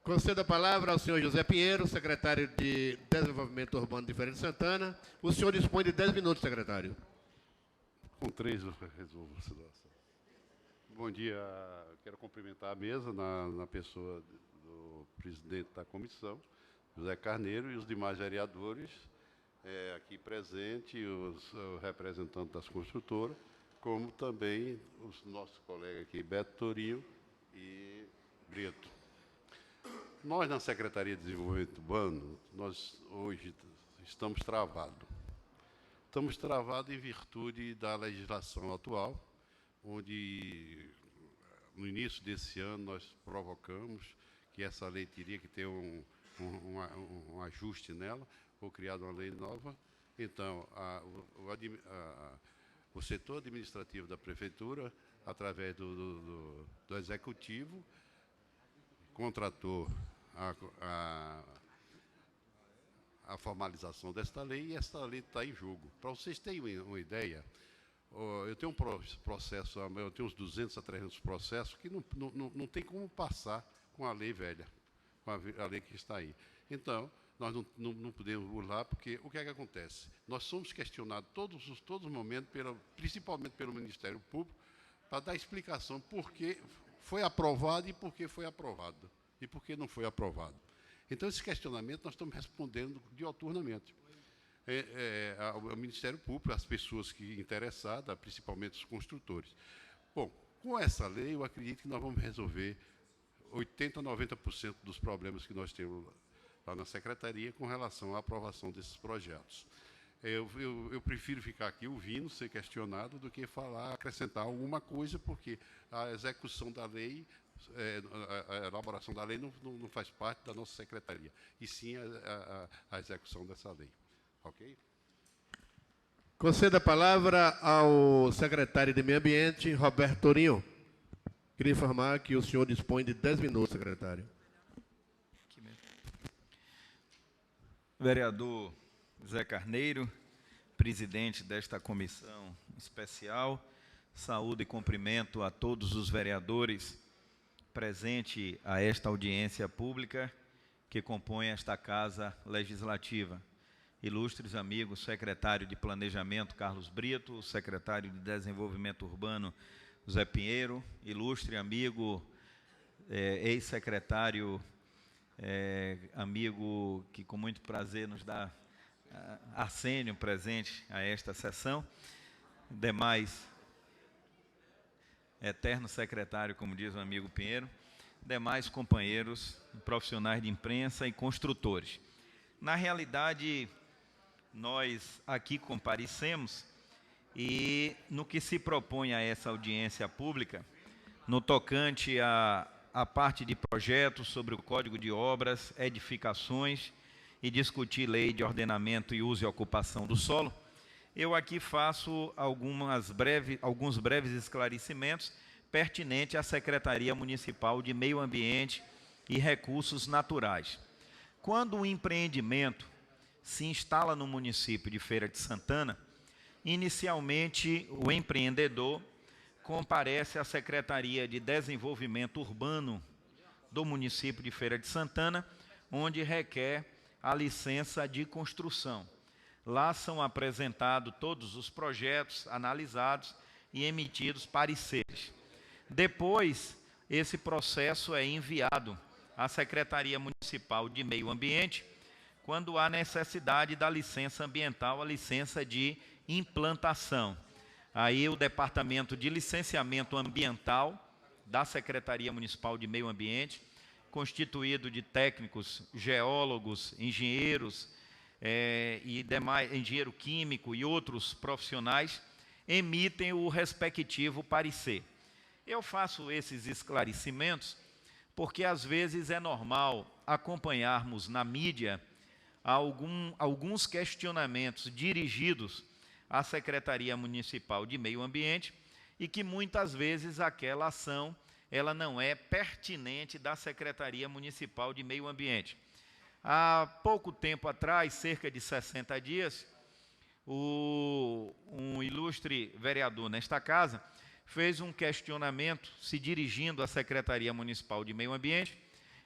Concedo a palavra ao senhor José Pinheiro, secretário de Desenvolvimento Urbano de Feira de Santana. O senhor dispõe de 10 minutos, secretário. Com 3 eu resolvo a situação. Bom dia. Quero cumprimentar a mesa na pessoa do presidente da comissão, José Carneiro, e os demais vereadores aqui presentes, os representantes das construtoras, como também os nossos colegas aqui, Beto Torinho e Brito. Nós, na Secretaria de Desenvolvimento Urbano, nós hoje estamos travados. Estamos travados em virtude da legislação atual, onde, no início desse ano, nós provocamos que essa lei teria que ter um ajuste nela, ou criar uma lei nova. Então, o setor administrativo da Prefeitura, através do Executivo, contratou a formalização desta lei, e esta lei está em jogo. Para vocês terem uma ideia, eu tenho um processo, eu tenho uns 200 a 300 processos que não tem como passar com a lei velha, com a lei que está aí. Então, nós não podemos burlar, porque o que é que acontece? Nós somos questionados todos os momentos, principalmente pelo Ministério Público, para dar explicação por que foi aprovado e por que foi aprovado, e por que não foi aprovado. Então, esse questionamento nós estamos respondendo dioturnamente. Ao Ministério Público, as pessoas interessadas, principalmente os construtores. Bom, com essa lei, eu acredito que nós vamos resolver 80% a 90% dos problemas que nós temos lá na Secretaria com relação à aprovação desses projetos. Eu prefiro ficar aqui ouvindo, ser questionado, do que acrescentar alguma coisa, porque a execução da lei, a elaboração da lei não faz parte da nossa Secretaria, e sim a execução dessa lei. Ok? Conceda a palavra ao secretário de Meio Ambiente, Roberto Torinho. Queria informar que o senhor dispõe de 10 minutos, secretário. Vereador Zé Carneiro, presidente desta comissão especial, saúde e cumprimento a todos os vereadores presentes a esta audiência pública que compõe esta Casa Legislativa. Ilustres amigos, secretário de Planejamento, Carlos Brito, secretário de Desenvolvimento Urbano, Zé Pinheiro, ilustre amigo, ex-secretário, amigo que com muito prazer nos dá Arsênio presente a esta sessão, demais, eterno secretário, como diz o amigo Pinheiro, demais companheiros, profissionais de imprensa e construtores. Na realidade, nós aqui comparecemos e no que se propõe a essa audiência pública, no tocante à parte de projetos sobre o Código de Obras, edificações e discutir lei de ordenamento e uso e ocupação do solo, eu aqui faço alguns breves esclarecimentos pertinentes à Secretaria Municipal de Meio Ambiente e Recursos Naturais. Quando um empreendimento se instala no município de Feira de Santana, inicialmente o empreendedor comparece à Secretaria de Desenvolvimento Urbano do município de Feira de Santana, onde requer a licença de construção. Lá são apresentados todos os projetos, analisados e emitidos pareceres. Depois, esse processo é enviado à Secretaria Municipal de Meio Ambiente, quando há necessidade da licença ambiental, a licença de implantação. Aí o Departamento de Licenciamento Ambiental da Secretaria Municipal de Meio Ambiente, constituído de técnicos, geólogos, engenheiros, e demais, engenheiro químico e outros profissionais, emitem o respectivo parecer. Eu faço esses esclarecimentos porque às vezes é normal acompanharmos na mídia alguns questionamentos dirigidos à Secretaria Municipal de Meio Ambiente e que muitas vezes aquela ação ela não é pertinente da Secretaria Municipal de Meio Ambiente. Há pouco tempo atrás, cerca de 60 dias, um ilustre vereador nesta casa fez um questionamento se dirigindo à Secretaria Municipal de Meio Ambiente,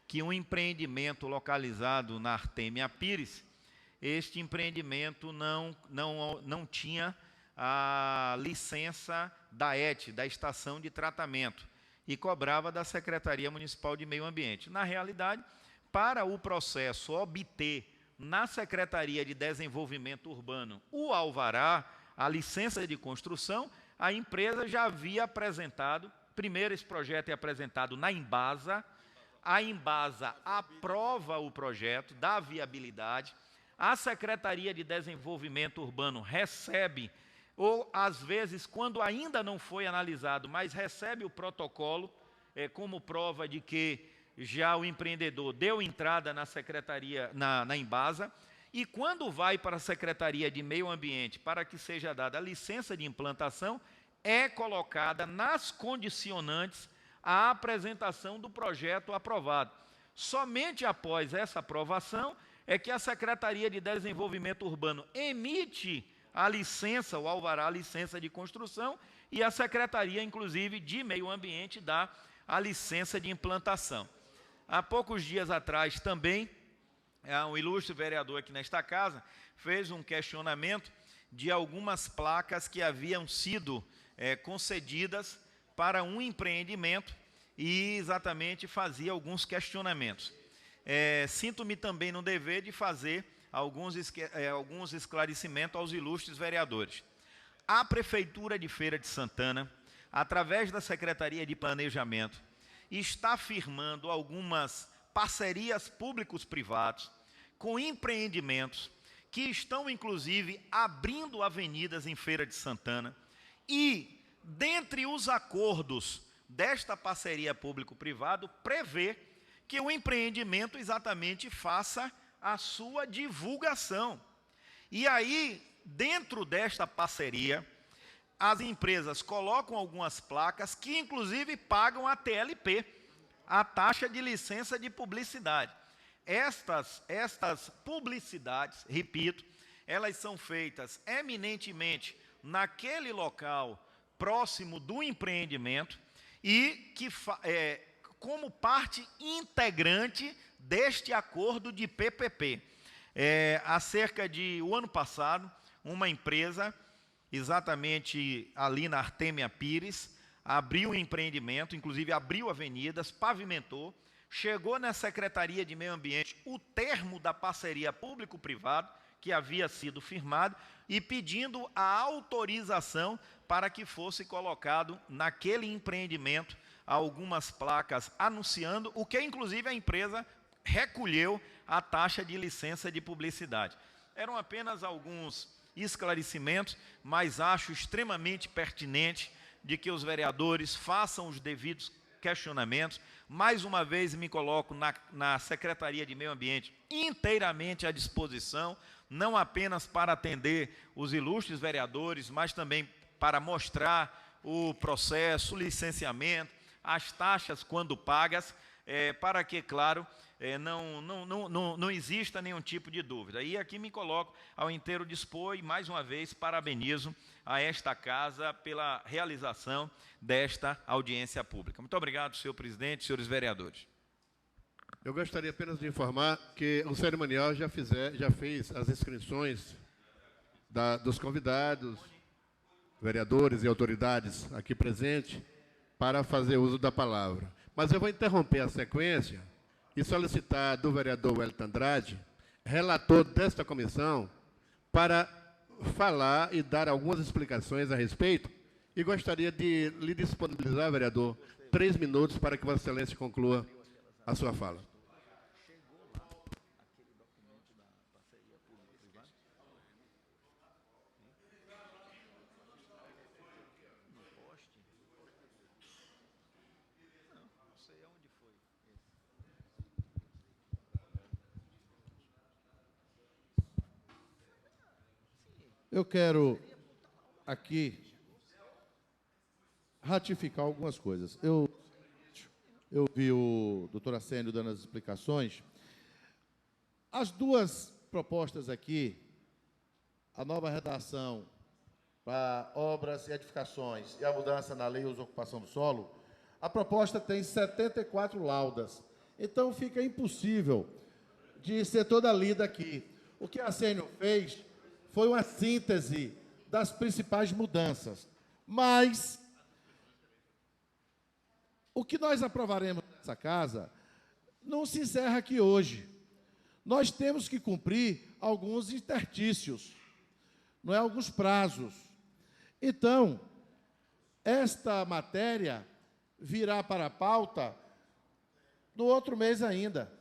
que um empreendimento localizado na Artêmia Pires, este empreendimento não tinha a licença da ET, da Estação de Tratamento, e cobrava da Secretaria Municipal de Meio Ambiente. Na realidade, para o processo obter na Secretaria de Desenvolvimento Urbano o alvará, a licença de construção, a empresa já havia apresentado, primeiro esse projeto é apresentado na Embasa, a Embasa aprova o projeto, dá viabilidade, a Secretaria de Desenvolvimento Urbano recebe, ou às vezes, quando ainda não foi analisado, mas recebe o protocolo como prova de que já o empreendedor deu entrada na Secretaria, na Embasa, e quando vai para a Secretaria de Meio Ambiente para que seja dada a licença de implantação, é colocada nas condicionantes a apresentação do projeto aprovado. Somente após essa aprovação é que a Secretaria de Desenvolvimento Urbano emite a licença, o alvará, a licença de construção, e a Secretaria, inclusive, de Meio Ambiente dá a licença de implantação. Há poucos dias atrás também, um ilustre vereador aqui nesta casa fez um questionamento de algumas placas que haviam sido concedidas para um empreendimento e exatamente fazia alguns questionamentos. Sinto-me também no dever de fazer alguns esclarecimentos aos ilustres vereadores. A Prefeitura de Feira de Santana, através da Secretaria de Planejamento, está firmando algumas parcerias públicos-privados com empreendimentos que estão, inclusive, abrindo avenidas em Feira de Santana e, dentre os acordos desta parceria público-privado, prevê que o empreendimento exatamente faça a sua divulgação. E aí, dentro desta parceria, as empresas colocam algumas placas que, inclusive, pagam a TLP, a taxa de licença de publicidade. Estas publicidades, repito, elas são feitas eminentemente naquele local próximo do empreendimento e que, como parte integrante deste acordo de PPP. Há cerca de o ano passado, uma empresa, exatamente ali na Artêmia Pires, abriu um empreendimento, inclusive abriu avenidas, pavimentou, chegou na Secretaria de Meio Ambiente o termo da parceria público-privado, que havia sido firmado, e pedindo a autorização para que fosse colocado naquele empreendimento algumas placas anunciando, o que inclusive a empresa recolheu a taxa de licença de publicidade. Eram apenas alguns esclarecimentos, mas acho extremamente pertinente de que os vereadores façam os devidos questionamentos. Mais uma vez me coloco na Secretaria de Meio Ambiente inteiramente à disposição, não apenas para atender os ilustres vereadores, mas também para mostrar o processo, o licenciamento, as taxas quando pagas, para que, claro, não exista nenhum tipo de dúvida. E aqui me coloco ao inteiro dispor e, mais uma vez, parabenizo a esta casa pela realização desta audiência pública. Muito obrigado, senhor presidente, senhores vereadores. Eu gostaria apenas de informar que o cerimonial já fez as inscrições dos convidados, vereadores e autoridades aqui presentes, para fazer uso da palavra. Mas eu vou interromper a sequência e solicitar do vereador Wellington Andrade, relator desta comissão, para falar e dar algumas explicações a respeito, e gostaria de lhe disponibilizar, vereador, 3 minutos para que Vossa Excelência conclua a sua fala. Eu quero aqui ratificar algumas coisas. Eu vi o doutor Assênio dando as explicações. As duas propostas aqui, a nova redação para obras e edificações e a mudança na lei de uso e ocupação do solo, a proposta tem 74 laudas. Então, fica impossível de ser toda lida aqui. O que a Assênio fez foi uma síntese das principais mudanças. Mas o que nós aprovaremos nessa casa não se encerra aqui hoje. Nós temos que cumprir alguns interstícios, não é, alguns prazos. Então, esta matéria virá para a pauta no outro mês ainda,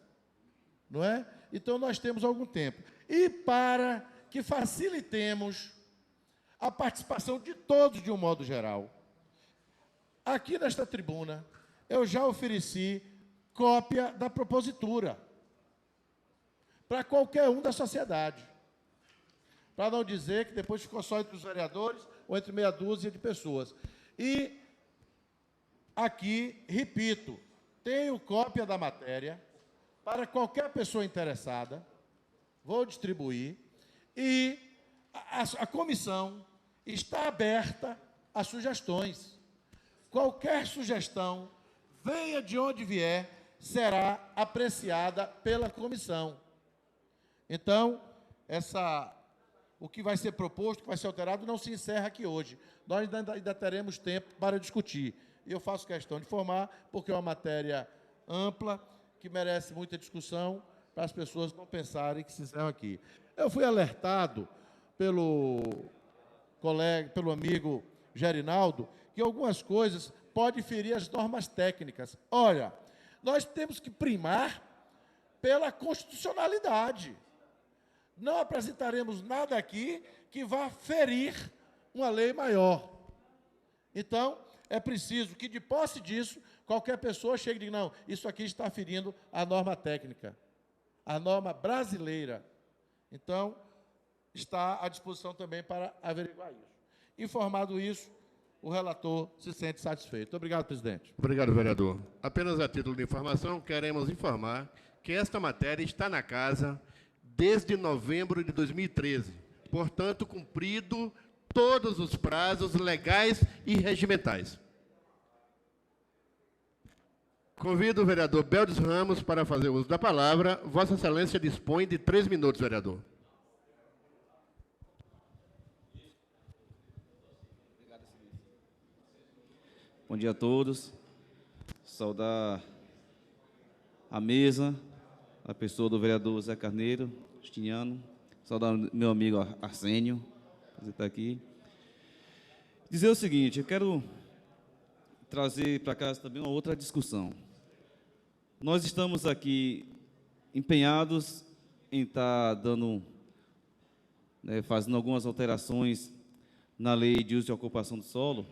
não é? Então, nós temos algum tempo. E para que facilitemos a participação de todos de um modo geral, aqui nesta tribuna, eu já ofereci cópia da propositura para qualquer um da sociedade, para não dizer que depois ficou só entre os vereadores ou entre meia dúzia de pessoas. E aqui, repito, tenho cópia da matéria para qualquer pessoa interessada, vou distribuir, e a comissão está aberta a sugestões. Qualquer sugestão, venha de onde vier, será apreciada pela comissão. Então, o que vai ser proposto, o que vai ser alterado, não se encerra aqui hoje. Nós ainda teremos tempo para discutir. E eu faço questão de informar, porque é uma matéria ampla, que merece muita discussão, para as pessoas não pensarem que se encerra aqui. Eu fui alertado pelo amigo Gerinaldo, que algumas coisas podem ferir as normas técnicas. Olha, nós temos que primar pela constitucionalidade. Não apresentaremos nada aqui que vá ferir uma lei maior. Então, é preciso que, de posse disso, qualquer pessoa chegue e diga, não, isso aqui está ferindo a norma técnica, a norma brasileira. Então, está à disposição também para averiguar isso. Informado isso, o relator se sente satisfeito. Obrigado, presidente. Obrigado, vereador. Apenas a título de informação, queremos informar que esta matéria está na casa desde novembro de 2013. Portanto, cumprido todos os prazos legais e regimentais. Convido o vereador Beldes Ramos para fazer uso da palavra. Vossa Excelência dispõe de 3 minutos, vereador. Bom dia a todos. Saudar a mesa, a pessoa do vereador Zé Carneiro, Justiniano. Saudar meu amigo Arsênio, que está aqui. Dizer o seguinte, eu quero trazer para casa também uma outra discussão. Nós estamos aqui empenhados em estar dando, fazendo algumas alterações na lei de uso e ocupação do solo,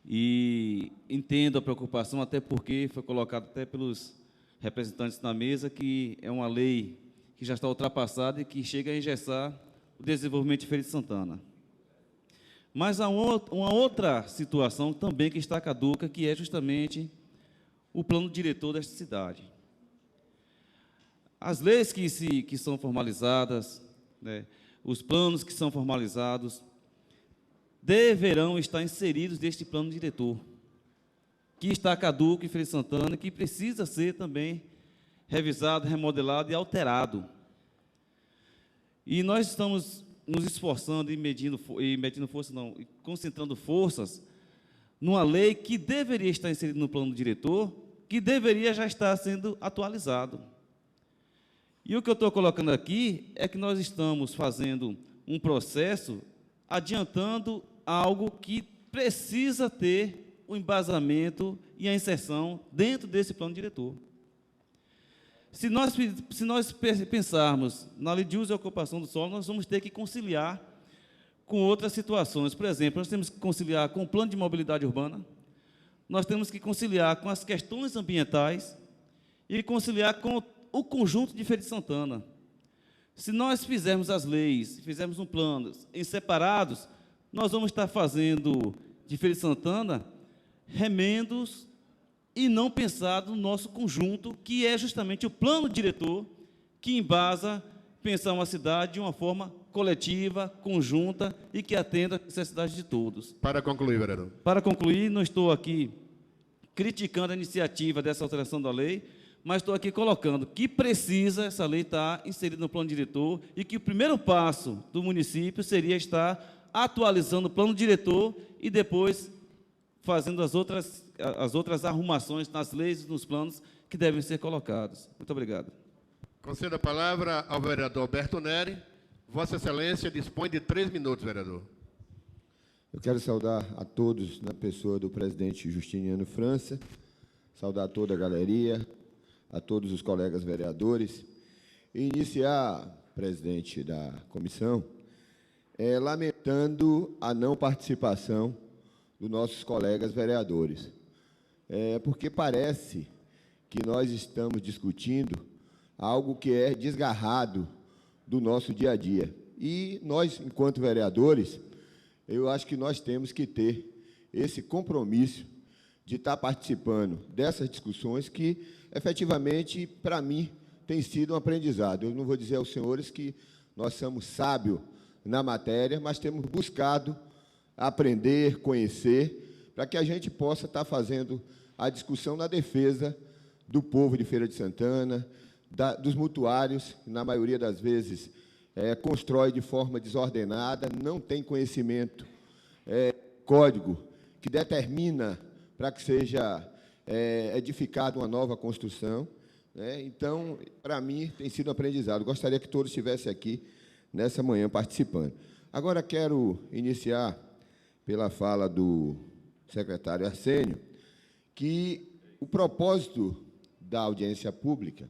e entendo a preocupação, até porque foi colocado até pelos representantes na mesa, que é uma lei que já está ultrapassada e que chega a engessar o desenvolvimento de Feira de Santana. Mas há uma outra situação também que está caduca, que é justamente o plano diretor desta cidade. As leis que são formalizadas, os planos que são formalizados, deverão estar inseridos neste plano diretor, que está caduco em Feira de Santana, que precisa ser também revisado, remodelado e alterado. E nós estamos nos esforçando e concentrando forças numa lei que deveria estar inserida no plano diretor, que deveria já estar sendo atualizado. E o que eu estou colocando aqui é que nós estamos fazendo um processo adiantando algo que precisa ter o embasamento e a inserção dentro desse plano diretor. Se nós pensarmos na lei de uso e ocupação do solo, nós vamos ter que conciliar com outras situações. Por exemplo, nós temos que conciliar com o plano de mobilidade urbana, nós temos que conciliar com as questões ambientais e conciliar com o conjunto de Feira de Santana. Se nós fizermos as leis, fizermos um plano em separados, nós vamos estar fazendo de Feira de Santana remendos e não pensado no nosso conjunto, que é justamente o plano diretor que embasa pensar uma cidade de uma forma coletiva, conjunta e que atenda às necessidades de todos. Para concluir, vereador. Para concluir, não estou aqui criticando a iniciativa dessa alteração da lei, mas estou aqui colocando que precisa essa lei estar inserida no plano diretor e que o primeiro passo do município seria estar atualizando o plano diretor e depois fazendo as outras arrumações nas leis e nos planos que devem ser colocados. Muito obrigado. Concedo a palavra ao vereador Alberto Neri. Vossa Excelência dispõe de 3 minutos, vereador. Eu quero saudar a todos, na pessoa do presidente Justiniano França, saudar toda a galeria, a todos os colegas vereadores, e iniciar, presidente da comissão, lamentando a não participação dos nossos colegas vereadores, porque parece que nós estamos discutindo algo que é desgarrado do nosso dia a dia. E nós, enquanto vereadores, eu acho que nós temos que ter esse compromisso de estar participando dessas discussões que, efetivamente, para mim, tem sido um aprendizado. Eu não vou dizer aos senhores que nós somos sábios na matéria, mas temos buscado aprender, conhecer, para que a gente possa estar fazendo a discussão na defesa do povo de Feira de Santana, dos mutuários, que, na maioria das vezes, constrói de forma desordenada, não tem conhecimento, código que determina para que seja edificada uma nova construção. Então, para mim, tem sido um aprendizado. Gostaria que todos estivessem aqui nessa manhã participando. Agora, quero iniciar pela fala do secretário Arsênio, que o propósito da audiência pública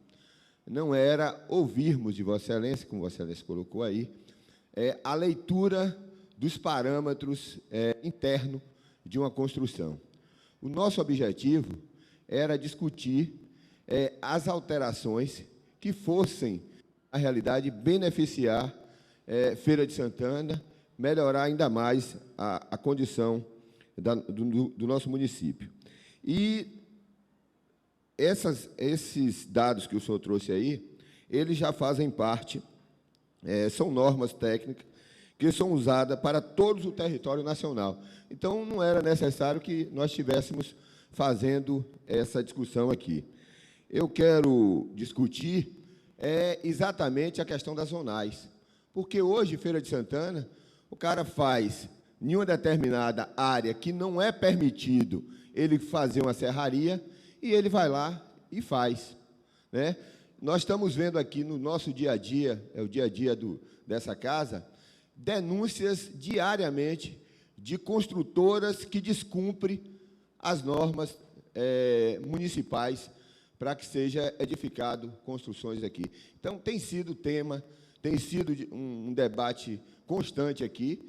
não era ouvirmos de Vossa Excelência, como Vossa Excelência colocou aí, a leitura dos parâmetros internos de uma construção. O nosso objetivo era discutir as alterações que fossem, na realidade, beneficiar Feira de Santana, melhorar ainda mais a condição do nosso município. E esses dados que o senhor trouxe aí, eles já fazem parte, são normas técnicas que são usadas para todo o território nacional. Então, não era necessário que nós estivéssemos fazendo essa discussão aqui. Eu quero discutir exatamente a questão das zonais, porque hoje, Feira de Santana, o cara faz, em uma determinada área que não é permitido ele fazer uma serraria, e ele vai lá e faz, né? Nós estamos vendo aqui no nosso dia a dia, o dia a dia dessa casa, denúncias diariamente de construtoras que descumprem as normas municipais para que seja edificado construções aqui. Então, tem sido tema, tem sido um debate constante aqui,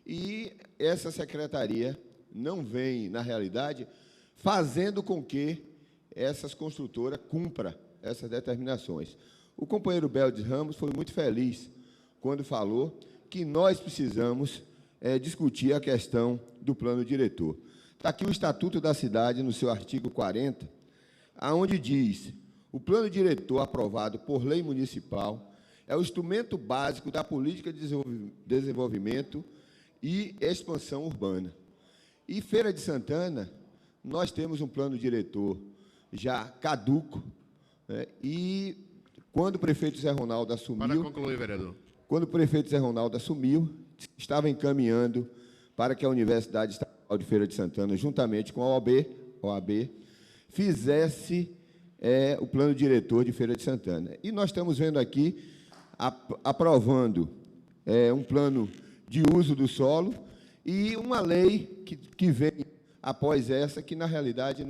e essa secretaria não vem, na realidade, fazendo com que essas construtoras cumpram essas determinações. O companheiro Beldes Ramos foi muito feliz quando falou que nós precisamos discutir a questão do plano diretor. Está aqui o Estatuto da Cidade, no seu artigo 40, aonde diz: o plano diretor aprovado por lei municipal é o instrumento básico da política de desenvolvimento e expansão urbana. E Feira de Santana, nós temos um plano diretor já caduco, né? E quando o prefeito Zé Ronaldo assumiu... Para concluir, vereador. Quando o prefeito Zé Ronaldo assumiu, estava encaminhando para que a Universidade Estadual de Feira de Santana, juntamente com a OAB, fizesse o plano diretor de Feira de Santana. E nós estamos vendo aqui, aprovando um plano de uso do solo e uma lei que vem após essa, que, na realidade,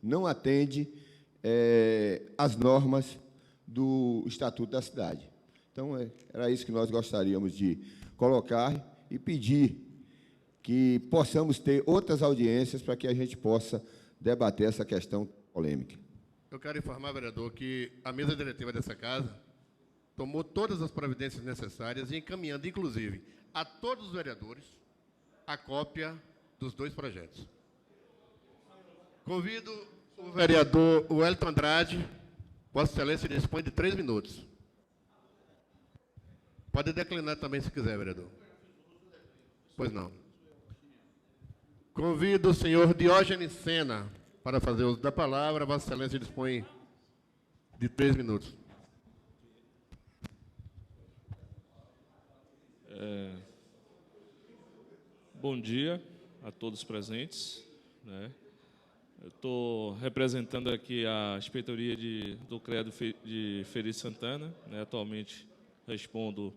não atende às normas do Estatuto da Cidade. Então, era isso que nós gostaríamos de colocar e pedir que possamos ter outras audiências para que a gente possa debater essa questão polêmica. Eu quero informar, vereador, que a mesa diretiva dessa casa tomou todas as providências necessárias e encaminhando, inclusive, a todos os vereadores a cópia dos dois projetos. Convido o vereador Wellington Andrade. Vossa Excelência dispõe de 3 minutos. Pode declinar também, se quiser, vereador. Pois não. Convido o senhor Diógenes Sena para fazer uso da palavra. Vossa Excelência dispõe de 3 minutos. Bom dia a todos presentes, né? Eu estou representando aqui a inspetoria do CREA de Feira de Santana, né? Atualmente respondo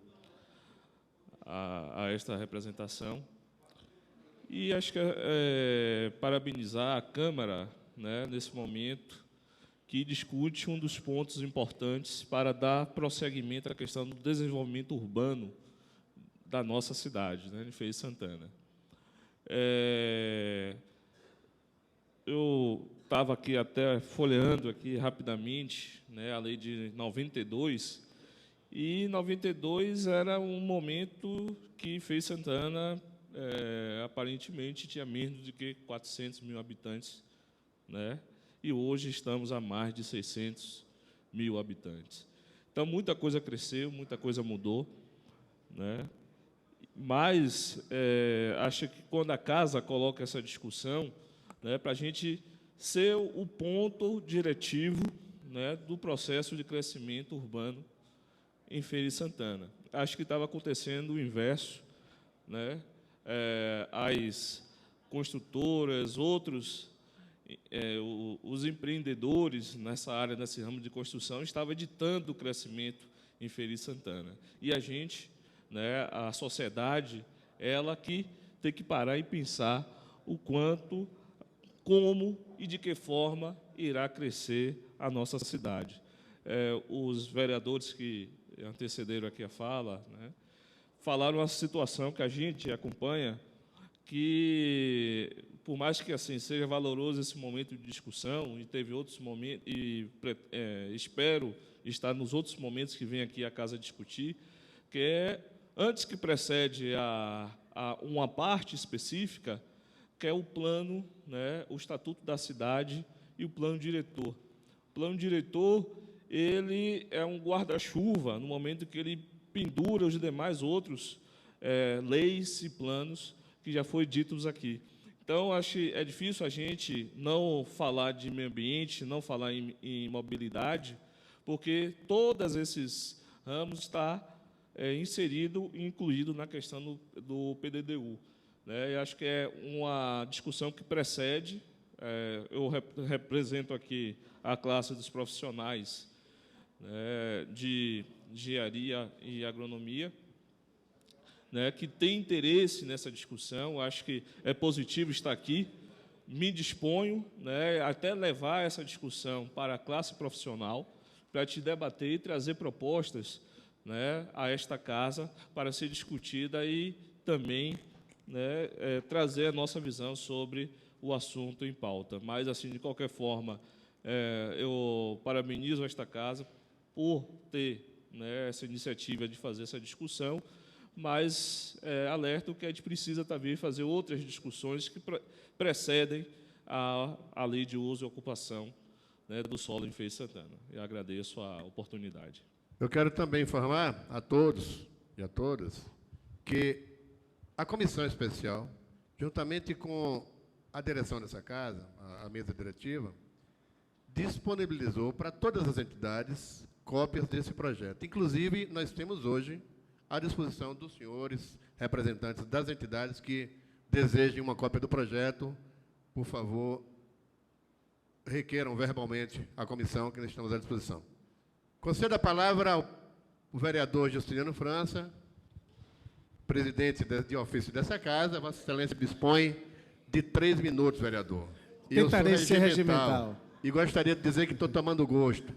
a esta representação. E acho que parabenizar a Câmara, né, nesse momento, que discute um dos pontos importantes para dar prosseguimento à questão do desenvolvimento urbano da nossa cidade, né, de Feira de Santana. Eu estava aqui até folheando aqui rapidamente, né, a lei de 92, e em 92 era um momento que Feira de Santana aparentemente tinha menos de que 400 mil habitantes, né, e hoje estamos a mais de 600 mil habitantes. Então, muita coisa cresceu, muita coisa mudou, né? Mas acho que quando a casa coloca essa discussão, né, para a gente ser o ponto diretivo, né, do processo de crescimento urbano em Feira de Santana. Acho que estava acontecendo o inverso, né? As construtoras, outros, os empreendedores nessa área, nesse ramo de construção, estavam ditando o crescimento em Feira de Santana. E a gente, né, a sociedade, ela que tem que parar e pensar o quanto, como e de que forma irá crescer a nossa cidade. Os vereadores que antecederam aqui a fala, né, falaram uma situação que a gente acompanha, que, por mais que assim seja valoroso esse momento de discussão, e teve outros momentos, e espero estar nos outros momentos que vem aqui a casa discutir, que é antes que precede a uma parte específica, que é o plano, né, o Estatuto da Cidade e o plano diretor. O plano diretor, ele é um guarda-chuva no momento que ele pendura os demais outros leis e planos que já foi ditos aqui. Então, acho que é difícil a gente não falar de meio ambiente, não falar em mobilidade, porque todos esses ramos estão inseridos e incluídos na questão do PDDU. Né? E acho que é uma discussão que precede. Eu represento aqui a classe dos profissionais, né, de engenharia e agronomia, né, que tem interesse nessa discussão. Acho que é positivo estar aqui. Me disponho, né, até levar essa discussão para a classe profissional, para te debater e trazer propostas, né, a esta casa para ser discutida e também, né, trazer a nossa visão sobre o assunto em pauta. Mas, assim, de qualquer forma, eu parabenizo esta casa por ter, né, essa iniciativa de fazer essa discussão, mas alerto que a gente precisa também fazer outras discussões que precedem a lei de uso e ocupação, né, do solo em Feira de Santana. Eu agradeço a oportunidade. Eu quero também informar a todos e a todas que a comissão especial, juntamente com a direção dessa casa, a mesa diretiva, disponibilizou para todas as entidades cópias desse projeto. Inclusive, nós temos hoje à disposição dos senhores representantes das entidades que desejem uma cópia do projeto. Por favor, requeram verbalmente à comissão, que nós estamos à disposição. Concedo a palavra ao vereador Justiniano França, presidente de ofício dessa casa. Vossa Excelência dispõe de 3 minutos, vereador. Tentarei ser regimental. E gostaria de dizer que estou tomando gosto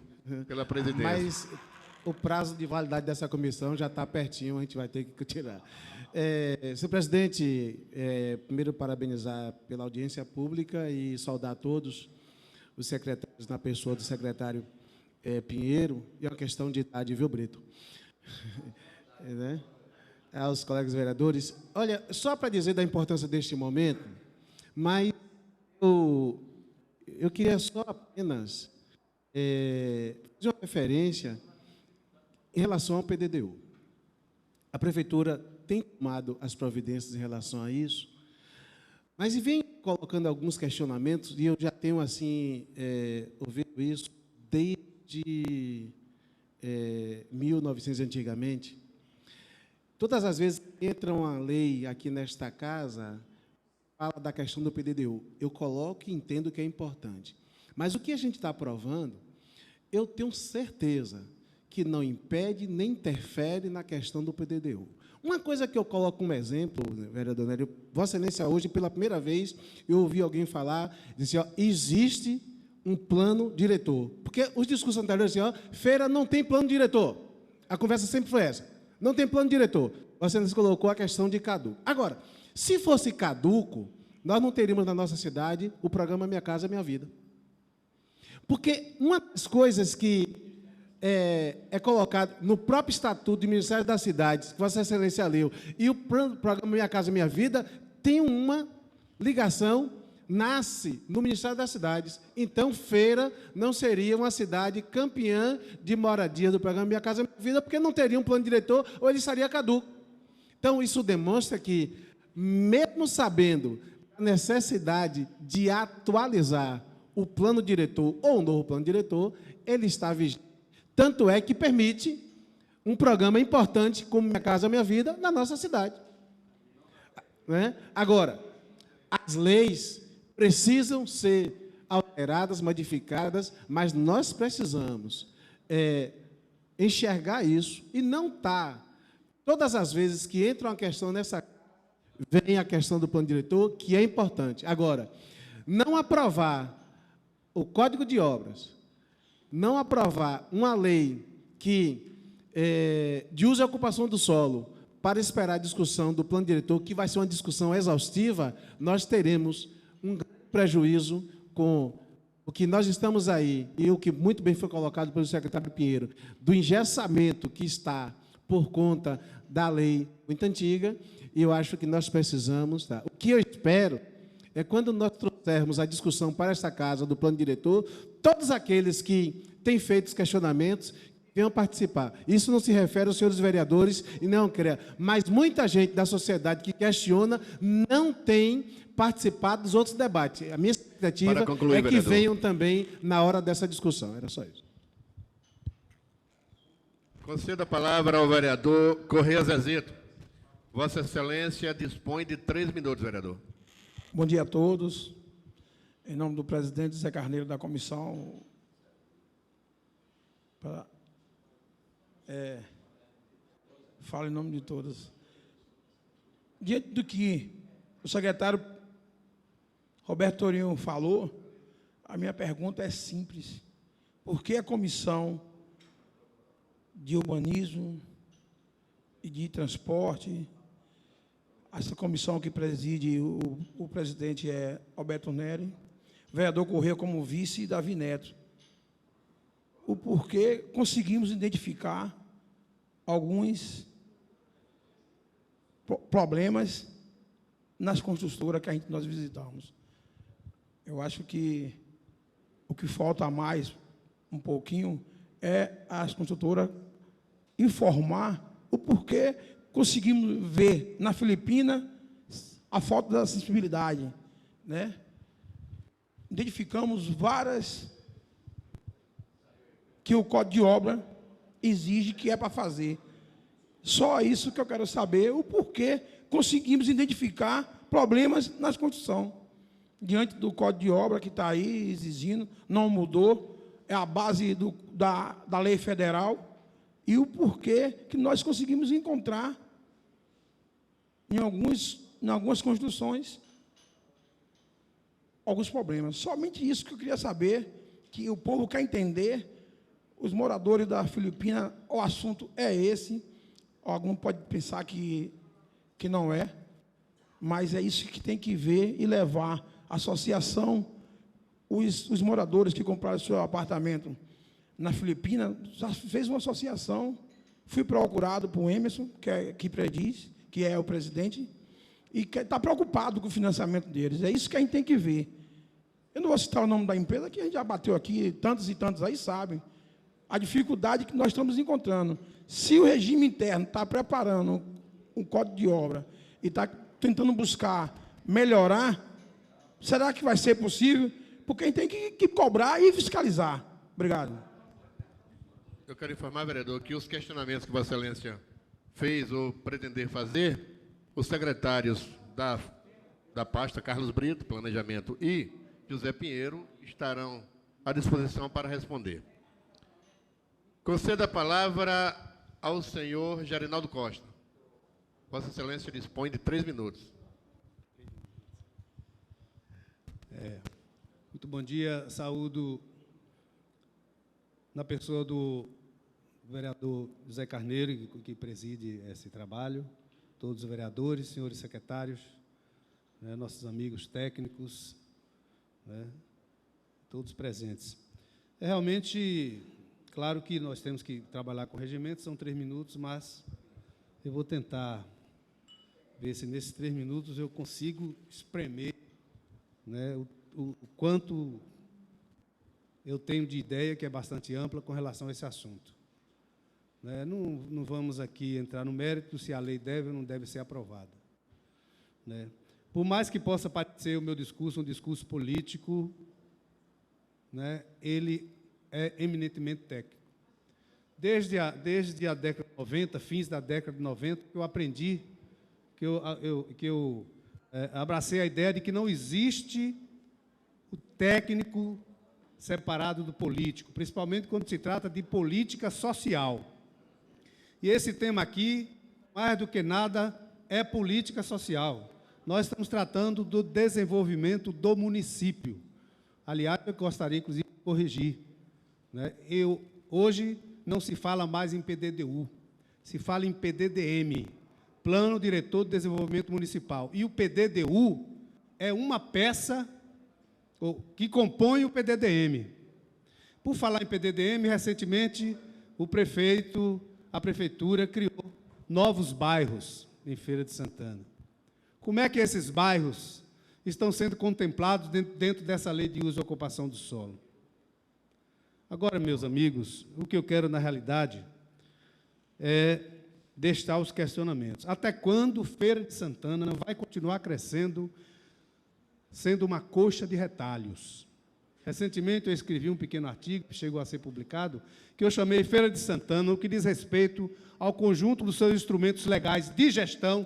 pela presidência. Mas o prazo de validade dessa comissão já está pertinho, a gente vai ter que tirar. Senhor presidente, primeiro parabenizar pela audiência pública e saudar a todos os secretários, na pessoa do secretário Pinheiro, e é uma questão de idade, viu, Brito? Né? Aos colegas vereadores. Olha, só para dizer da importância deste momento, mas eu queria só apenas fazer uma referência em relação ao PDDU. A Prefeitura tem tomado as providências em relação a isso, mas vem colocando alguns questionamentos, e eu já tenho, assim, ouvido isso desde 1900, antigamente. Todas as vezes que entra uma lei aqui nesta casa, fala da questão do PDDU. Eu coloco e entendo que é importante. Mas o que a gente está aprovando, eu tenho certeza que não impede nem interfere na questão do PDDU. Uma coisa que eu coloco como exemplo, vereador Nélio, Vossa Excelência, hoje, pela primeira vez, eu ouvi alguém falar, dizer, existe um plano diretor. Porque os discursos anteriores, assim, Feira não tem plano diretor. A conversa sempre foi essa. Não tem plano diretor. Vossa Excelência colocou a questão de caduco. Agora, se fosse caduco, nós não teríamos na nossa cidade o programa Minha Casa Minha Vida. Porque uma das coisas que é colocado no próprio Estatuto do Ministério das Cidades, que Vossa Excelência leu, e o programa Minha Casa Minha Vida tem uma ligação, nasce no Ministério das Cidades. Então, Feira não seria uma cidade campeã de moradia do programa Minha Casa Minha Vida, porque não teria um plano diretor, ou ele estaria caduco. Então, isso demonstra que, mesmo sabendo a necessidade de atualizar o plano diretor ou o novo plano diretor, ele está vigente. Tanto é que permite um programa importante como Minha Casa Minha Vida na nossa cidade. Né? Agora, as leis precisam ser alteradas, modificadas, mas nós precisamos enxergar isso e não estar. Todas as vezes que entra uma questão nessa, vem a questão do plano diretor, que é importante. Agora, não aprovar o Código de Obras, não aprovar uma lei que de uso e ocupação do solo para esperar a discussão do plano diretor, que vai ser uma discussão exaustiva, nós teremos um prejuízo com o que nós estamos aí, e o que muito bem foi colocado pelo secretário Pinheiro, do engessamento que está por conta da lei muito antiga, e eu acho que nós precisamos... Tá? O que eu espero é quando nós trouxermos a discussão para esta casa do plano diretor, todos aqueles que têm feito os questionamentos venham participar. Isso não se refere aos senhores vereadores, e não creia, mas muita gente da sociedade que questiona não tem participado dos outros debates. A minha expectativa é que vereador, venham também na hora dessa discussão. Era só isso. Concedo a palavra ao vereador Correia Zezito. Vossa Excelência dispõe de 3 minutos, vereador. Bom dia a todos. Em nome do presidente Zé Carneiro da comissão, falo em nome de todos. Diante do que o secretário Roberto Torinho falou, a minha pergunta é simples. Por que a comissão de urbanismo e de transporte, essa comissão que preside o presidente é Alberto Neri, vereador Correia como vice e Davi Neto, o porquê conseguimos identificar alguns problemas nas construtoras que nós visitamos. Eu acho que o que falta mais um pouquinho é as construtoras informar o porquê conseguimos ver na Filipina a falta da acessibilidade, né? Identificamos várias que o Código de Obra exige que é para fazer. Só isso que eu quero saber, o porquê conseguimos identificar problemas nas construções. Diante do Código de Obra que está aí exigindo, não mudou, é a base da lei federal, e o porquê que nós conseguimos encontrar em algumas construções alguns problemas. Somente isso que eu queria saber, que o povo quer entender, os moradores da Filipina, o assunto é esse, algum pode pensar que não é, mas é isso que tem que ver e levar a associação, os moradores que compraram seu apartamento na Filipina, já fez uma associação, fui procurado por Emerson, que é o presidente, e que está preocupado com o financiamento deles. É isso que a gente tem que ver. Eu não vou citar o nome da empresa, que a gente já bateu aqui, tantos e tantos aí sabem, a dificuldade que nós estamos encontrando. Se o regime interno está preparando um código de obra e está tentando buscar melhorar, será que vai ser possível? Porque a gente tem que cobrar e fiscalizar. Obrigado. Eu quero informar, vereador, que os questionamentos que Vossa Excelência fez ou pretender fazer, os secretários da pasta, Carlos Brito, Planejamento, e José Pinheiro, estarão à disposição para responder. Concedo a palavra ao senhor Gerinaldo Costa. Vossa Excelência dispõe de 3 minutos. Muito bom dia, saúdo na pessoa do vereador José Carneiro, que preside esse trabalho, todos os vereadores, senhores secretários, né, nossos amigos técnicos, né, todos presentes. É realmente, claro que nós temos que trabalhar com regimento, são 3 minutos, mas eu vou tentar ver se nesses 3 minutos eu consigo espremer, né, o quanto eu tenho de ideia, que é bastante ampla, com relação a esse assunto. Né, não vamos aqui entrar no mérito se a lei deve ou não deve ser aprovada. Né. Por mais que possa parecer o meu discurso um discurso político, né, ele é eminentemente técnico. Desde a década de 90, fins da década de 90, eu aprendi, que eu abracei a ideia de que não existe o técnico separado do político, principalmente quando se trata de política social. E esse tema aqui, mais do que nada, é política social. Nós estamos tratando do desenvolvimento do município. Aliás, eu gostaria, inclusive, de corrigir. Né? Hoje não se fala mais em PDDU, se fala em PDDM, Plano Diretor de Desenvolvimento Municipal. E o PDDU é uma peça que compõe o PDDM. Por falar em PDDM, recentemente, a prefeitura criou novos bairros em Feira de Santana. Como é que esses bairros estão sendo contemplados dentro dessa lei de uso e ocupação do solo? Agora, meus amigos, o que eu quero, na realidade, é deixar os questionamentos. Até quando Feira de Santana não vai continuar crescendo, sendo uma coxa de retalhos? Recentemente, eu escrevi um pequeno artigo, que chegou a ser publicado, que eu chamei Feira de Santana, o que diz respeito ao conjunto dos seus instrumentos legais de gestão,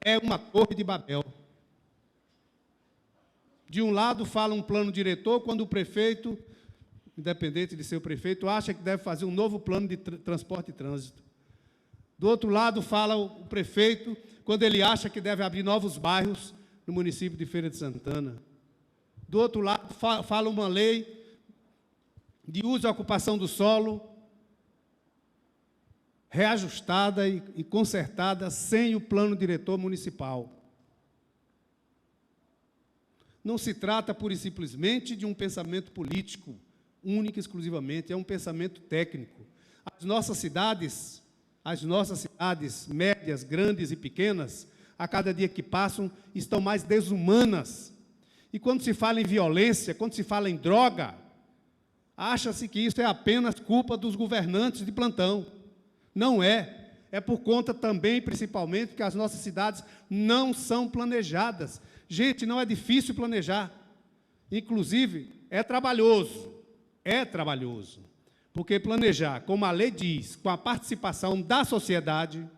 é uma torre de Babel. De um lado, fala um plano diretor, quando o prefeito, independente de ser o prefeito, acha que deve fazer um novo plano de transporte e trânsito. Do outro lado, fala o prefeito, quando ele acha que deve abrir novos bairros no município de Feira de Santana. Do outro lado, fala uma lei de uso e ocupação do solo, reajustada e consertada sem o plano diretor municipal. Não se trata, pura e simplesmente, de um pensamento político, único e exclusivamente, é um pensamento técnico. As nossas cidades médias, grandes e pequenas, a cada dia que passam, estão mais desumanas. E quando se fala em violência, quando se fala em droga, acha-se que isso é apenas culpa dos governantes de plantão. Não é. É por conta também, principalmente, que as nossas cidades não são planejadas. Gente, não é difícil planejar. Inclusive, é trabalhoso. É trabalhoso. Porque planejar, como a lei diz, com a participação da sociedade,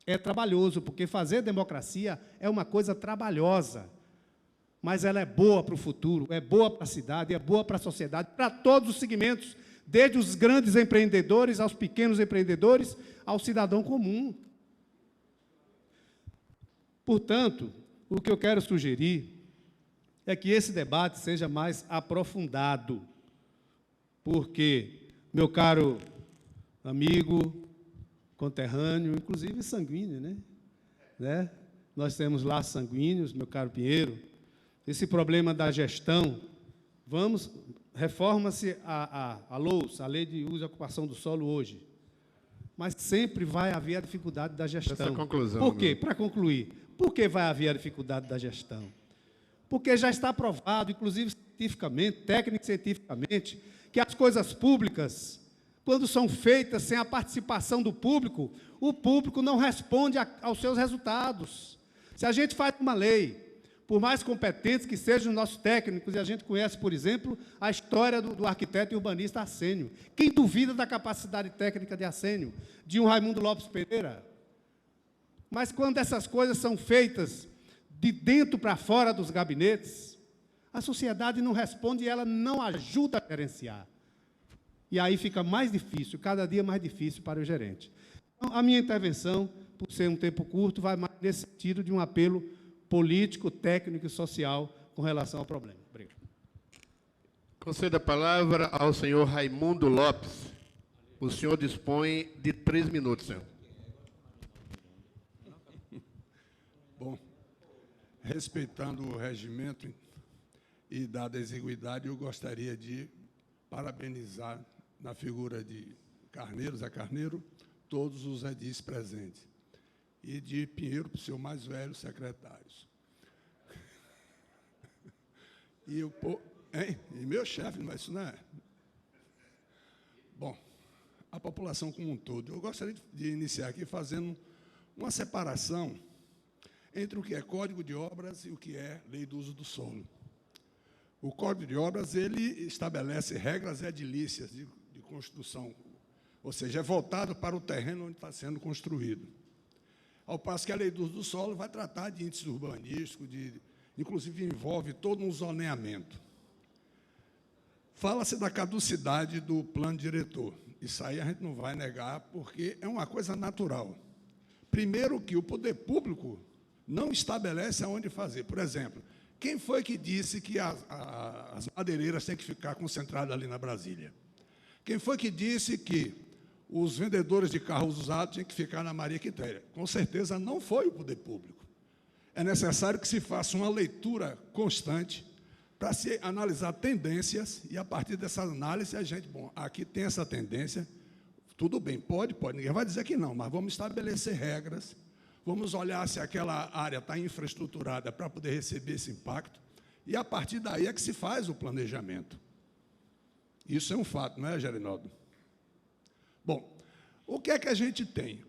é trabalhoso, porque fazer democracia é uma coisa trabalhosa. Mas ela é boa para o futuro, é boa para a cidade, é boa para a sociedade, para todos os segmentos, desde os grandes empreendedores, aos pequenos empreendedores, ao cidadão comum. Portanto, o que eu quero sugerir é que esse debate seja mais aprofundado, porque, meu caro amigo, conterrâneo, inclusive sanguíneo, né? Nós temos laços sanguíneos, meu caro Pinheiro. Esse problema da gestão, reforma-se a LOUS, a Lei de Uso e Ocupação do Solo, hoje. Mas sempre vai haver a dificuldade da gestão. Essa é a conclusão. Por quê? Para concluir, por que vai haver a dificuldade da gestão? Porque já está provado, inclusive cientificamente, técnico-cientificamente, que as coisas públicas, quando são feitas sem a participação do público, o público não responde aos seus resultados. Se a gente faz uma lei, por mais competentes que sejam os nossos técnicos, e a gente conhece, por exemplo, a história do arquiteto e urbanista Arsênio. Quem duvida da capacidade técnica de Arsênio, de um Raimundo Lopes Pereira? Mas quando essas coisas são feitas de dentro para fora dos gabinetes, a sociedade não responde e ela não ajuda a gerenciar. E aí fica mais difícil, cada dia mais difícil para o gerente. Então, a minha intervenção, por ser um tempo curto, vai mais nesse sentido de um apelo político, técnico e social com relação ao problema. Obrigado. Concedo a palavra ao senhor Raimundo Lopes. O senhor dispõe de 3 minutos, senhor. Bom, respeitando o regimento e dada a exiguidade, eu gostaria de parabenizar, na figura de Carneiro, Zé Carneiro, todos os edis presentes. E de Pinheiro, para o seu mais velho secretários. E meu chefe, mas isso não é. Bom, a população como um todo. Eu gostaria de iniciar aqui fazendo uma separação entre o que é Código de Obras e o que é Lei do Uso do Solo. O Código de Obras, ele estabelece regras edilícias de construção, ou seja, é voltado para o terreno onde está sendo construído. Ao passo que a Lei do Uso do Solo vai tratar de índices urbanísticos, inclusive envolve todo um zoneamento. Fala-se da caducidade do plano diretor. Isso aí a gente não vai negar, porque é uma coisa natural. Primeiro que o poder público não estabelece aonde fazer. Por exemplo, quem foi que disse que as madeireiras têm que ficar concentradas ali na Brasília? Quem foi que disse que os vendedores de carros usados tinham que ficar na Maria Quitéria? Com certeza não foi o poder público. É necessário que se faça uma leitura constante para se analisar tendências e, a partir dessa análise, a gente, aqui tem essa tendência, Tudo bem, pode, ninguém vai dizer que não, mas vamos estabelecer regras, vamos olhar se aquela área está infraestruturada para poder receber esse impacto, e a partir daí é que se faz o planejamento. Isso é um fato, não é, Gerinaldo? Bom, o que é que a gente tem?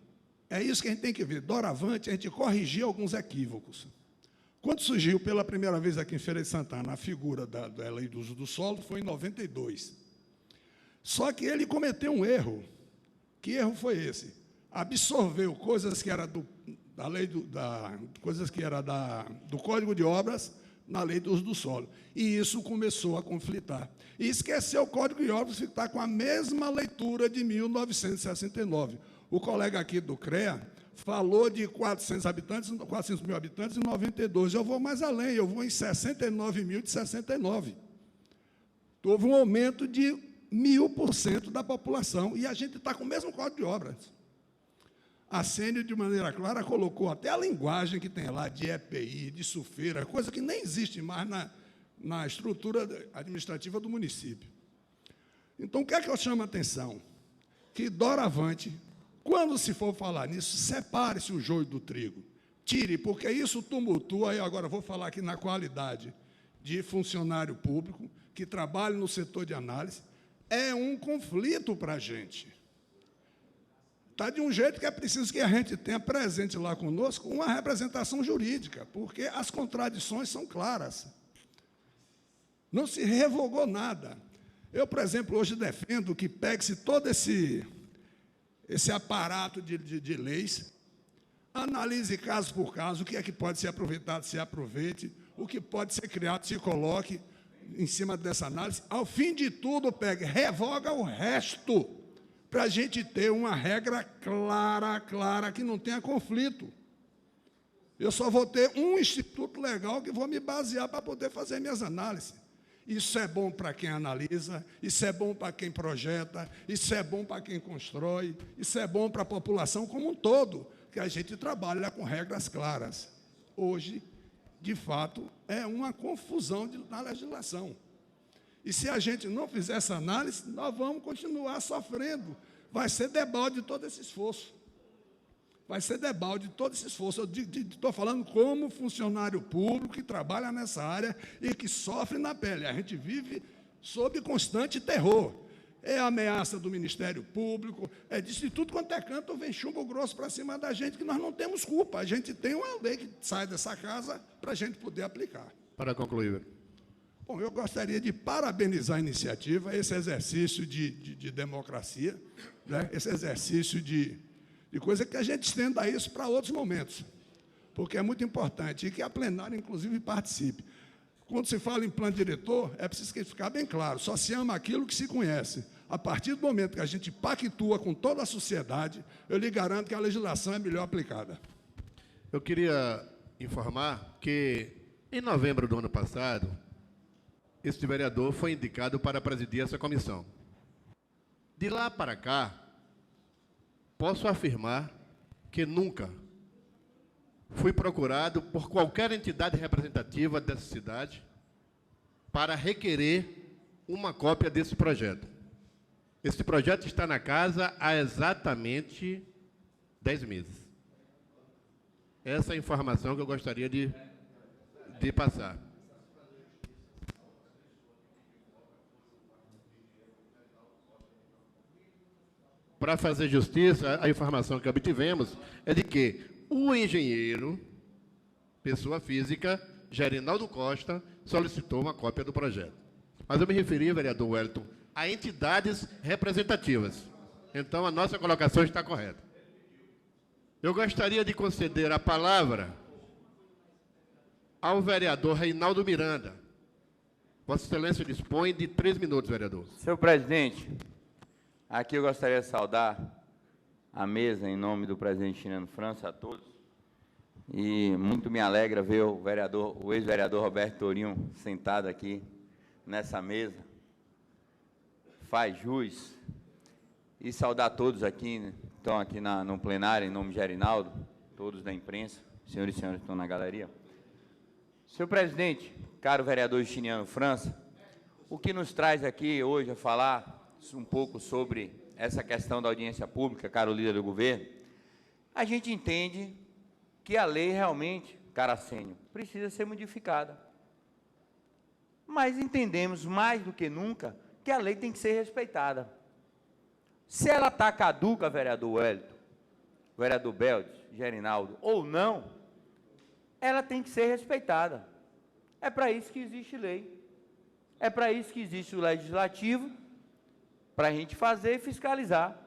É isso que a gente tem que ver. Doravante, a gente corrigiu alguns equívocos. Quando surgiu pela primeira vez aqui em Feira de Santana a figura da lei do uso do solo, foi em 92. Só que ele cometeu um erro. Que erro foi esse? Absorveu coisas que era da lei coisas que era do Código de Obras na lei do uso do solo. E isso começou a conflitar. E esqueceu o Código de Obras, que está com a mesma leitura de 1969. O colega aqui do CREA falou de 400 mil habitantes em 92. Eu vou mais além, eu vou em 69 mil de 69. Houve um aumento de 1000% da população, e a gente está com o mesmo Código de Obras. A Sênio, de maneira clara, colocou até a linguagem que tem lá de EPI, de sulfeira, coisa que nem existe mais na estrutura administrativa do município. Então, o que é que eu chamo a atenção? Que, doravante, quando se for falar nisso, separe-se o joio do trigo. Tire, porque isso tumultua, e agora vou falar aqui na qualidade de funcionário público, que trabalha no setor de análise, é um conflito para a gente. Está de um jeito que é preciso que a gente tenha presente lá conosco uma representação jurídica, porque as contradições são claras. Não se revogou nada. Eu, por exemplo, hoje defendo que pegue-se todo esse aparato de leis, analise caso por caso, o que é que pode ser aproveitado, se aproveite, o que pode ser criado, se coloque em cima dessa análise. Ao fim de tudo, revoga o resto, para a gente ter uma regra clara, que não tenha conflito. Eu só vou ter um instituto legal que vou me basear para poder fazer minhas análises. Isso é bom para quem analisa, isso é bom para quem projeta, isso é bom para quem constrói, isso é bom para a população como um todo, que a gente trabalha com regras claras. Hoje, de fato, é uma confusão na legislação. E se a gente não fizer essa análise, nós vamos continuar sofrendo. Vai ser debalde de todo esse esforço. Vai ser debalde de todo esse esforço. Eu estou falando como funcionário público que trabalha nessa área e que sofre na pele. A gente vive sob constante terror. É a ameaça do Ministério Público, é de tudo quanto é canto, vem chumbo grosso para cima da gente, que nós não temos culpa. A gente tem uma lei que sai dessa casa para a gente poder aplicar. Para concluir. Bom, eu gostaria de parabenizar a iniciativa, esse exercício de democracia, né? Esse exercício de coisa que a gente estenda isso para outros momentos, porque é muito importante, e que a plenária, inclusive, participe. Quando se fala em plano diretor, é preciso que ficar bem claro, só se ama aquilo que se conhece. A partir do momento que a gente pactua com toda a sociedade, eu lhe garanto que a legislação é melhor aplicada. Eu queria informar que, em novembro do ano passado, este vereador foi indicado para presidir essa comissão. De lá para cá, posso afirmar que nunca fui procurado por qualquer entidade representativa dessa cidade para requerer uma cópia desse projeto. Esse projeto está na casa há exatamente 10 meses. Essa é a informação que eu gostaria de passar. Para fazer justiça, a informação que obtivemos é de que o engenheiro, pessoa física, Gerinaldo Costa, solicitou uma cópia do projeto. Mas eu me referi, vereador Wellington, a entidades representativas. Então, a nossa colocação está correta. Eu gostaria de conceder a palavra ao vereador Reinaldo Miranda. Vossa Excelência dispõe de 3 minutos, vereador. Senhor presidente, aqui eu gostaria de saudar a mesa em nome do presidente Chiniano França, a todos. E muito me alegra ver o ex-vereador Roberto Tourinho sentado aqui nessa mesa. Faz jus. E saudar todos aqui, estão aqui no plenário, em nome de Gerinaldo, todos da imprensa, senhores e senhoras que estão na galeria. Senhor presidente, caro vereador Chiniano França, o que nos traz aqui hoje a falar um pouco sobre essa questão da audiência pública, caro líder do governo, a gente entende que a lei realmente, cara Arcênio, precisa ser modificada. Mas entendemos mais do que nunca que a lei tem que ser respeitada. Se ela está caduca, vereador Wellington, vereador Beldes, Gerinaldo, ou não, ela tem que ser respeitada. É para isso que existe lei. É para isso que existe o legislativo, para a gente fazer e fiscalizar.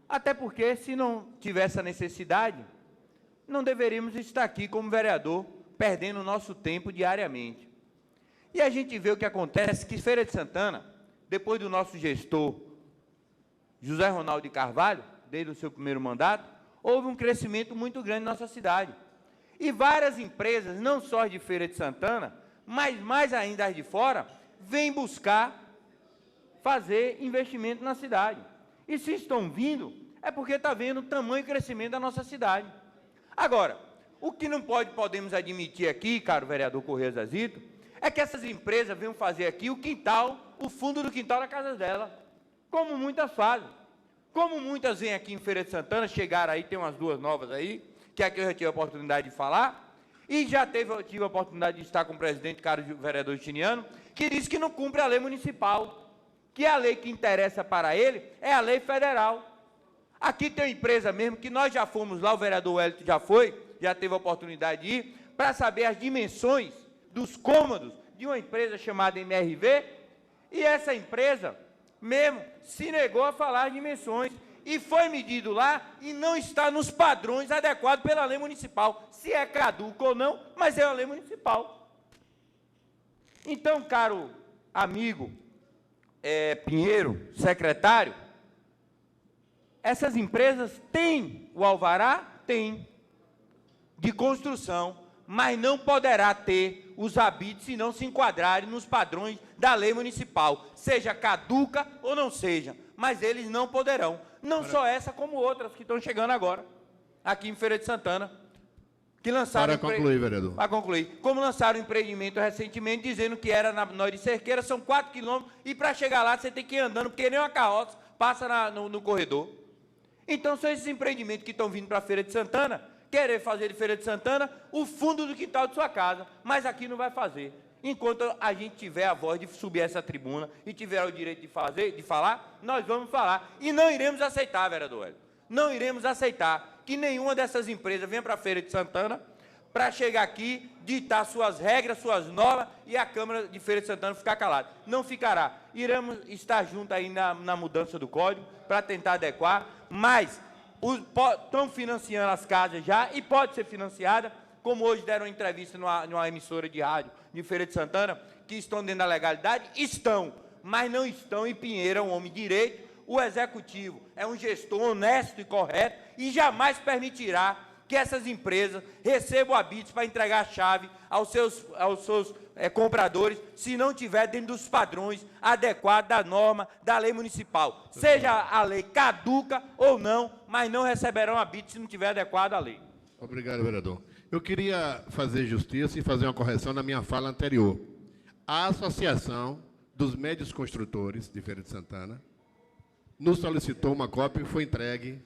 Até porque, se não tiver essa necessidade, não deveríamos estar aqui como vereador, perdendo o nosso tempo diariamente. E a gente vê o que acontece, que Feira de Santana, depois do nosso gestor, José Ronaldo de Carvalho, desde o seu primeiro mandato, houve um crescimento muito grande na nossa cidade. E várias empresas, não só de Feira de Santana, mas mais ainda as de fora, vêm buscar fazer investimento na cidade. E se estão vindo, é porque está vendo o tamanho e crescimento da nossa cidade. Agora, o que não podemos admitir aqui, caro vereador Corrêa Zazito, é que essas empresas venham fazer aqui o quintal, o fundo do quintal da casa dela, como muitas fazem. Como muitas vêm aqui em Feira de Santana, chegaram aí, tem umas duas novas aí, que aqui eu já tive a oportunidade de falar, e já tive a oportunidade de estar com o presidente, caro vereador Justiniano, que disse que não cumpre a lei municipal, que a lei que interessa para ele é a lei federal. Aqui tem uma empresa mesmo, que nós já fomos lá, o vereador Wellington já foi, já teve a oportunidade de ir, para saber as dimensões dos cômodos de uma empresa chamada MRV, e essa empresa mesmo se negou a falar as dimensões, e foi medido lá e não está nos padrões adequados pela lei municipal, se é caduco ou não, mas é a lei municipal. Então, caro amigo Pinheiro, secretário, essas empresas têm o alvará? Tem, de construção, mas não poderá ter os habites se não se enquadrarem nos padrões da lei municipal, seja caduca ou não seja, mas eles não poderão. Não só essa, como outras que estão chegando agora, aqui em Feira de Santana, que lançaram... Para concluir, vereador. Para concluir. Como lançaram um empreendimento recentemente, dizendo que era na Nós de Cerqueira, são 4 quilômetros, e para chegar lá você tem que ir andando, porque nem uma carroça passa no corredor. Então, são esses empreendimentos que estão vindo para a Feira de Santana, querer fazer de Feira de Santana o fundo do quintal de sua casa, mas aqui não vai fazer. Enquanto a gente tiver a voz de subir essa tribuna e tiver o direito de falar, nós vamos falar. E não iremos aceitar, vereador Hélio, não iremos aceitar que nenhuma dessas empresas venha para a Feira de Santana para chegar aqui, ditar suas regras, suas normas, e a Câmara de Feira de Santana ficar calada. Não ficará. Iremos estar juntos aí na mudança do código para tentar adequar, mas estão financiando as casas já, e pode ser financiada, como hoje deram uma entrevista numa emissora de rádio de Feira de Santana, que estão dentro da legalidade, estão, mas não estão, e Pinheiro é um homem de direito, o executivo é um gestor honesto e correto, e jamais permitirá que essas empresas recebam habites para entregar a chave aos seus compradores, se não tiver dentro dos padrões adequados da norma da lei municipal. Seja a lei caduca ou não, mas não receberão habites se não tiver adequado à lei. Obrigado, vereador. Eu queria fazer justiça e fazer uma correção na minha fala anterior. A Associação dos Médios Construtores de Feira de Santana nos solicitou uma cópia e foi entregue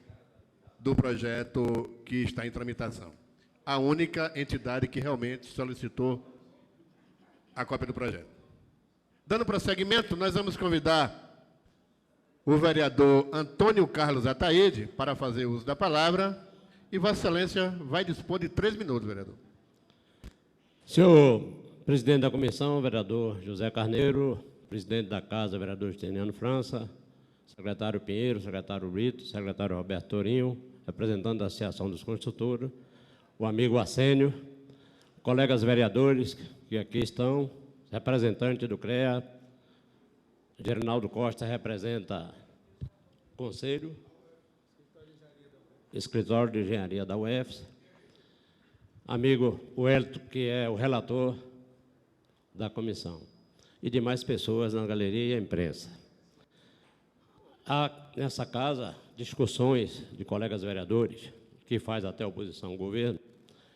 do projeto que está em tramitação. A única entidade que realmente solicitou a cópia do projeto. Dando prosseguimento, nós vamos convidar o vereador Antônio Carlos Ataíde para fazer uso da palavra, e Vossa Excelência vai dispor de 3 minutos, vereador. Senhor presidente da comissão, vereador José Carneiro, presidente da casa, vereador Justiniano França, secretário Pinheiro, secretário Brito, secretário Roberto Torinho, representante da Associação dos Construtores, o amigo Arcênio, colegas vereadores que aqui estão, representante do CREA, Gerinaldo Costa representa o Conselho, Escritório de Engenharia da UFS, amigo Wellington, que é o relator da comissão, e demais pessoas na galeria e a imprensa. Há, nessa casa, discussões de colegas vereadores, que faz até oposição ao governo,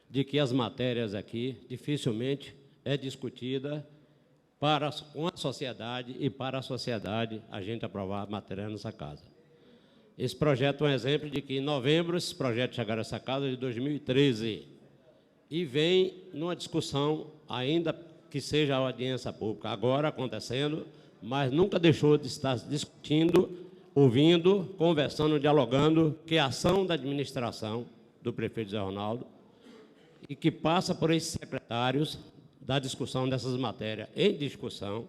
de que as matérias aqui dificilmente é discutida com a sociedade e para a sociedade a gente aprovar a matéria nessa casa. Esse projeto é um exemplo de que, em novembro, esses projetos chegaram a essa casa de 2013 e vem numa discussão, ainda que seja a audiência pública, agora acontecendo, mas nunca deixou de estar discutindo, ouvindo, conversando, dialogando, que a ação da administração do prefeito Zé Ronaldo e que passa por esses secretários da discussão dessas matérias em discussão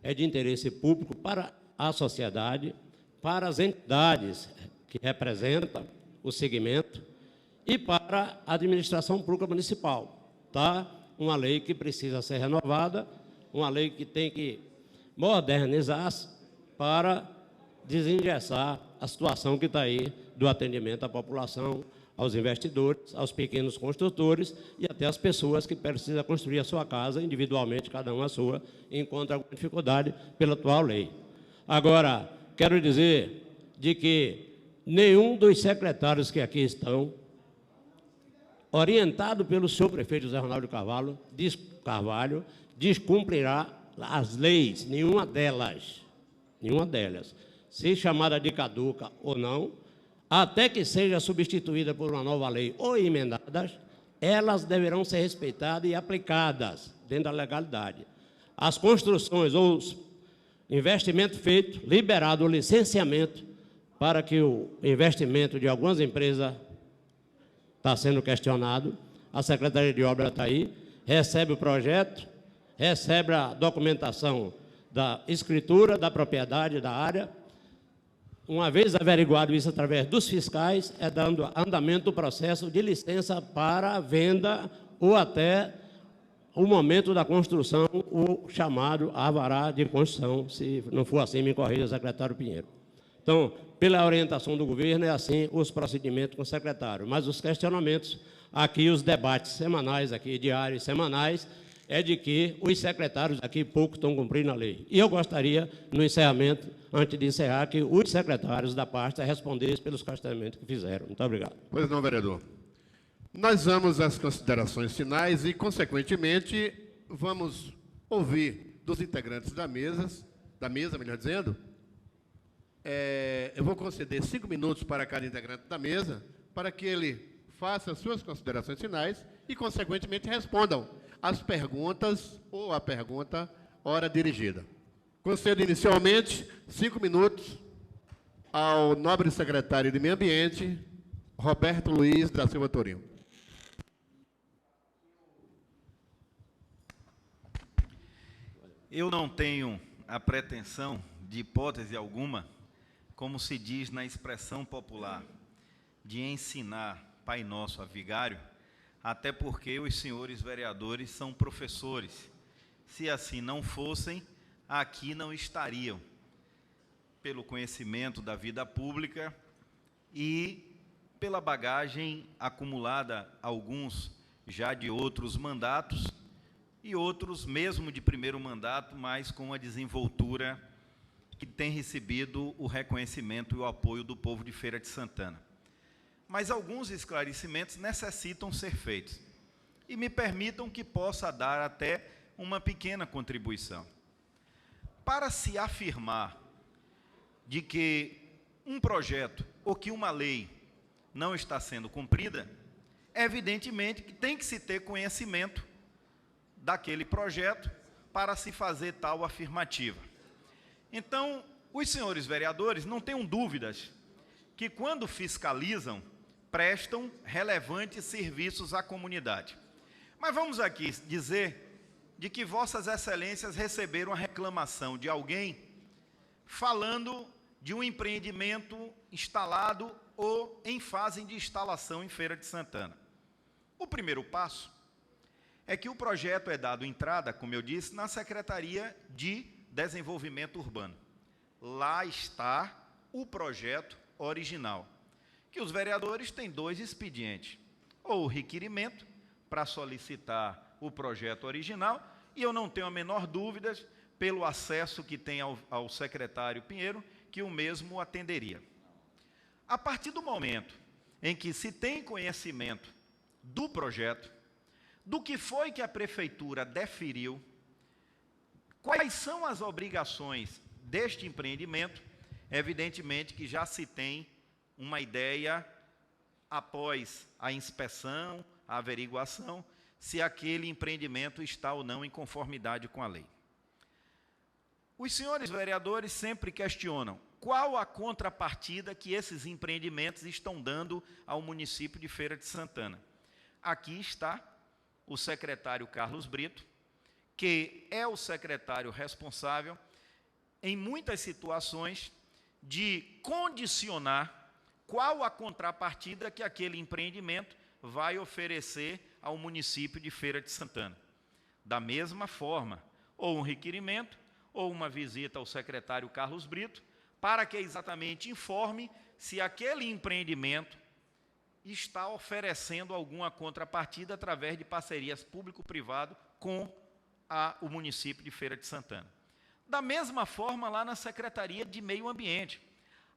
é de interesse público para a sociedade, para as entidades que representam o segmento e para a administração pública municipal. Tá? Uma lei que precisa ser renovada, uma lei que tem que modernizar-se para desengessar a situação que está aí do atendimento à população, aos investidores, aos pequenos construtores e até às pessoas que precisam construir a sua casa individualmente, cada uma a sua, e encontra alguma dificuldade pela atual lei. Agora, quero dizer de que nenhum dos secretários que aqui estão, orientado pelo senhor prefeito José Ronaldo Carvalho, descumprirá as leis, nenhuma delas, se chamada de caduca ou não, até que seja substituída por uma nova lei ou emendadas, elas deverão ser respeitadas e aplicadas dentro da legalidade. As construções ou os investimentos feitos, liberado o licenciamento para que o investimento de algumas empresas está sendo questionado, a Secretaria de Obras está aí, recebe o projeto, recebe a documentação da escritura, da propriedade, da área. Uma vez averiguado isso através dos fiscais, é dando andamento do processo de licença para a venda ou até o momento da construção, o chamado alvará de construção. Se não for assim, me corrija, secretário Pinheiro. Então, pela orientação do governo, é assim os procedimentos com o secretário. Mas os questionamentos, aqui os debates semanais, aqui diários semanais, é de que os secretários aqui pouco estão cumprindo a lei. E eu gostaria, no encerramento, antes de encerrar, que os secretários da pasta respondessem pelos questionamentos que fizeram. Muito obrigado. Pois não, vereador. Nós vamos às considerações finais e, consequentemente, vamos ouvir dos integrantes da mesa, melhor dizendo. Eu vou conceder 5 minutos para cada integrante da mesa, para que ele faça as suas considerações finais e, consequentemente, respondam as perguntas ou a pergunta hora dirigida. Concedo inicialmente 5 minutos ao nobre secretário de Meio Ambiente, Roberto Luiz da Silva Torinho. Eu não tenho a pretensão, de hipótese alguma, como se diz na expressão popular, de ensinar Pai Nosso a vigário, até porque os senhores vereadores são professores. Se assim não fossem, aqui não estariam, pelo conhecimento da vida pública e pela bagagem acumulada, alguns já de outros mandatos e outros mesmo de primeiro mandato, mas com a desenvoltura que tem recebido o reconhecimento e o apoio do povo de Feira de Santana. Mas alguns esclarecimentos necessitam ser feitos. E me permitam que possa dar até uma pequena contribuição. Para se afirmar de que um projeto ou que uma lei não está sendo cumprida, é evidentemente que tem que se ter conhecimento daquele projeto para se fazer tal afirmativa. Então, os senhores vereadores não tenham dúvidas que, quando fiscalizam, prestam relevantes serviços à comunidade. Mas vamos aqui dizer de que Vossas Excelências receberam a reclamação de alguém falando de um empreendimento instalado ou em fase de instalação em Feira de Santana. O primeiro passo é que o projeto é dado entrada, como eu disse, na Secretaria de Desenvolvimento Urbano. Lá está o projeto original, que os vereadores têm 2 expedientes, ou o requerimento para solicitar o projeto original, e eu não tenho a menor dúvida, pelo acesso que tem ao secretário Pinheiro, que o mesmo atenderia. A partir do momento em que se tem conhecimento do projeto, do que foi que a prefeitura deferiu, Quais são as obrigações deste empreendimento? Evidentemente que já se tem uma ideia, após a inspeção, a averiguação, se aquele empreendimento está ou não em conformidade com a lei. Os senhores vereadores sempre questionam qual a contrapartida que esses empreendimentos estão dando ao município de Feira de Santana. Aqui está o secretário Carlos Brito, que é o secretário responsável, em muitas situações, de condicionar qual a contrapartida que aquele empreendimento vai oferecer ao município de Feira de Santana. Da mesma forma, ou um requerimento, ou uma visita ao secretário Carlos Brito, para que exatamente informe se aquele empreendimento está oferecendo alguma contrapartida através de parcerias público-privado com o município de Feira de Santana. Da mesma forma, lá na Secretaria de Meio Ambiente,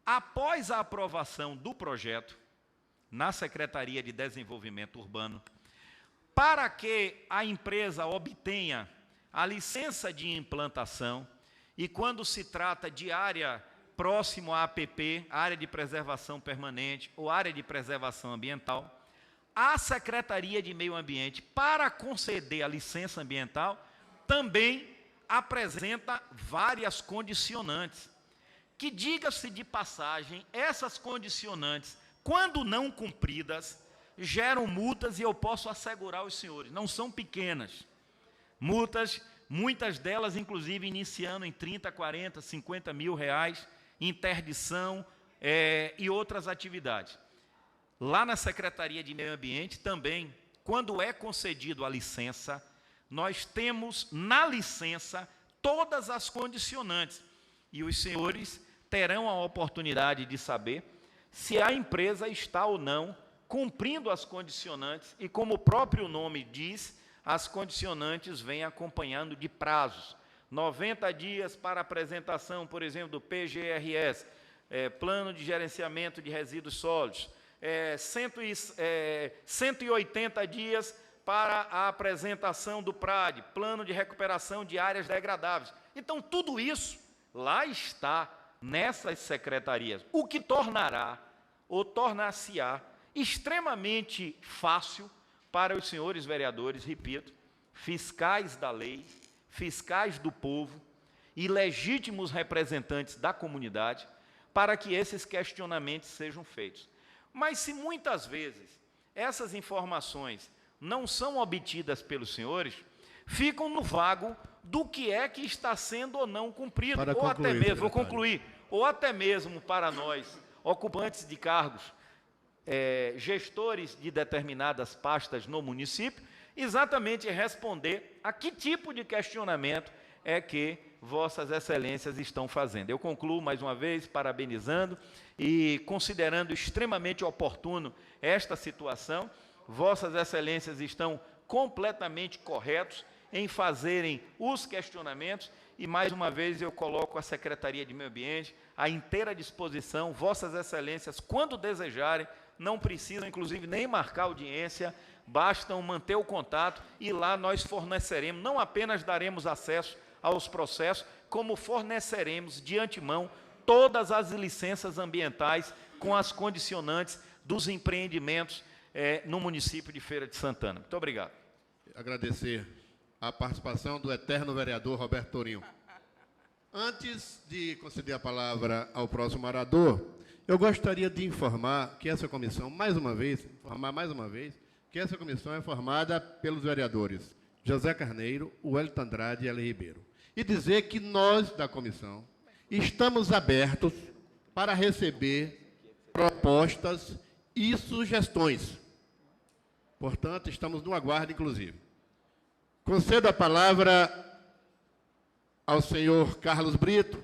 após a aprovação do projeto, na Secretaria de Desenvolvimento Urbano, para que a empresa obtenha a licença de implantação, e quando se trata de área próximo à APP, área de preservação permanente ou área de preservação ambiental, a Secretaria de Meio Ambiente, para conceder a licença ambiental, também apresenta várias condicionantes, que, diga-se de passagem, essas condicionantes, quando não cumpridas, geram multas, e eu posso assegurar aos senhores, não são pequenas. Multas, muitas delas, inclusive, iniciando em 30, 40, 50 mil reais, interdição e outras atividades. Lá na Secretaria de Meio Ambiente, também, quando é concedido a licença, nós temos na licença todas as condicionantes, e os senhores terão a oportunidade de saber se a empresa está ou não cumprindo as condicionantes, e como o próprio nome diz, as condicionantes vêm acompanhando de prazos. 90 dias para apresentação, por exemplo, do PGRS, Plano de Gerenciamento de Resíduos Sólidos, 180 dias para a apresentação do PRAD, Plano de Recuperação de Áreas Degradáveis. Então, tudo isso lá está nessas secretarias, o que tornará, ou tornar-se-á, extremamente fácil para os senhores vereadores, repito, fiscais da lei, fiscais do povo e legítimos representantes da comunidade, para que esses questionamentos sejam feitos. Mas se muitas vezes essas informações não são obtidas pelos senhores, ficam no vago do que é que está sendo ou não cumprido, Para ou concluir, até mesmo, vou secretário. concluir, ou até mesmo para nós, ocupantes de cargos, gestores de determinadas pastas no município, exatamente responder a que tipo de questionamento é que vossas excelências estão fazendo. Eu concluo mais uma vez parabenizando e considerando extremamente oportuno esta situação. Vossas excelências estão completamente corretos em fazerem os questionamentos, e mais uma vez eu coloco a Secretaria de Meio Ambiente à inteira disposição. Vossas excelências, quando desejarem, não precisam inclusive nem marcar audiência, bastam manter o contato, e lá nós forneceremos, não apenas daremos acesso aos processos, como forneceremos de antemão todas as licenças ambientais com as condicionantes dos empreendimentos no município de Feira de Santana. Muito obrigado. Agradecer a participação do eterno vereador Roberto Tourinho. Antes de conceder a palavra ao próximo orador, eu gostaria de informar que essa comissão, mais uma vez, que essa comissão é formada pelos vereadores José Carneiro, Wellington Andrade e Eli Ribeiro. E dizer que nós, da comissão, estamos abertos para receber propostas e sugestões. Portanto, estamos no aguardo, inclusive. Concedo a palavra ao senhor Carlos Brito,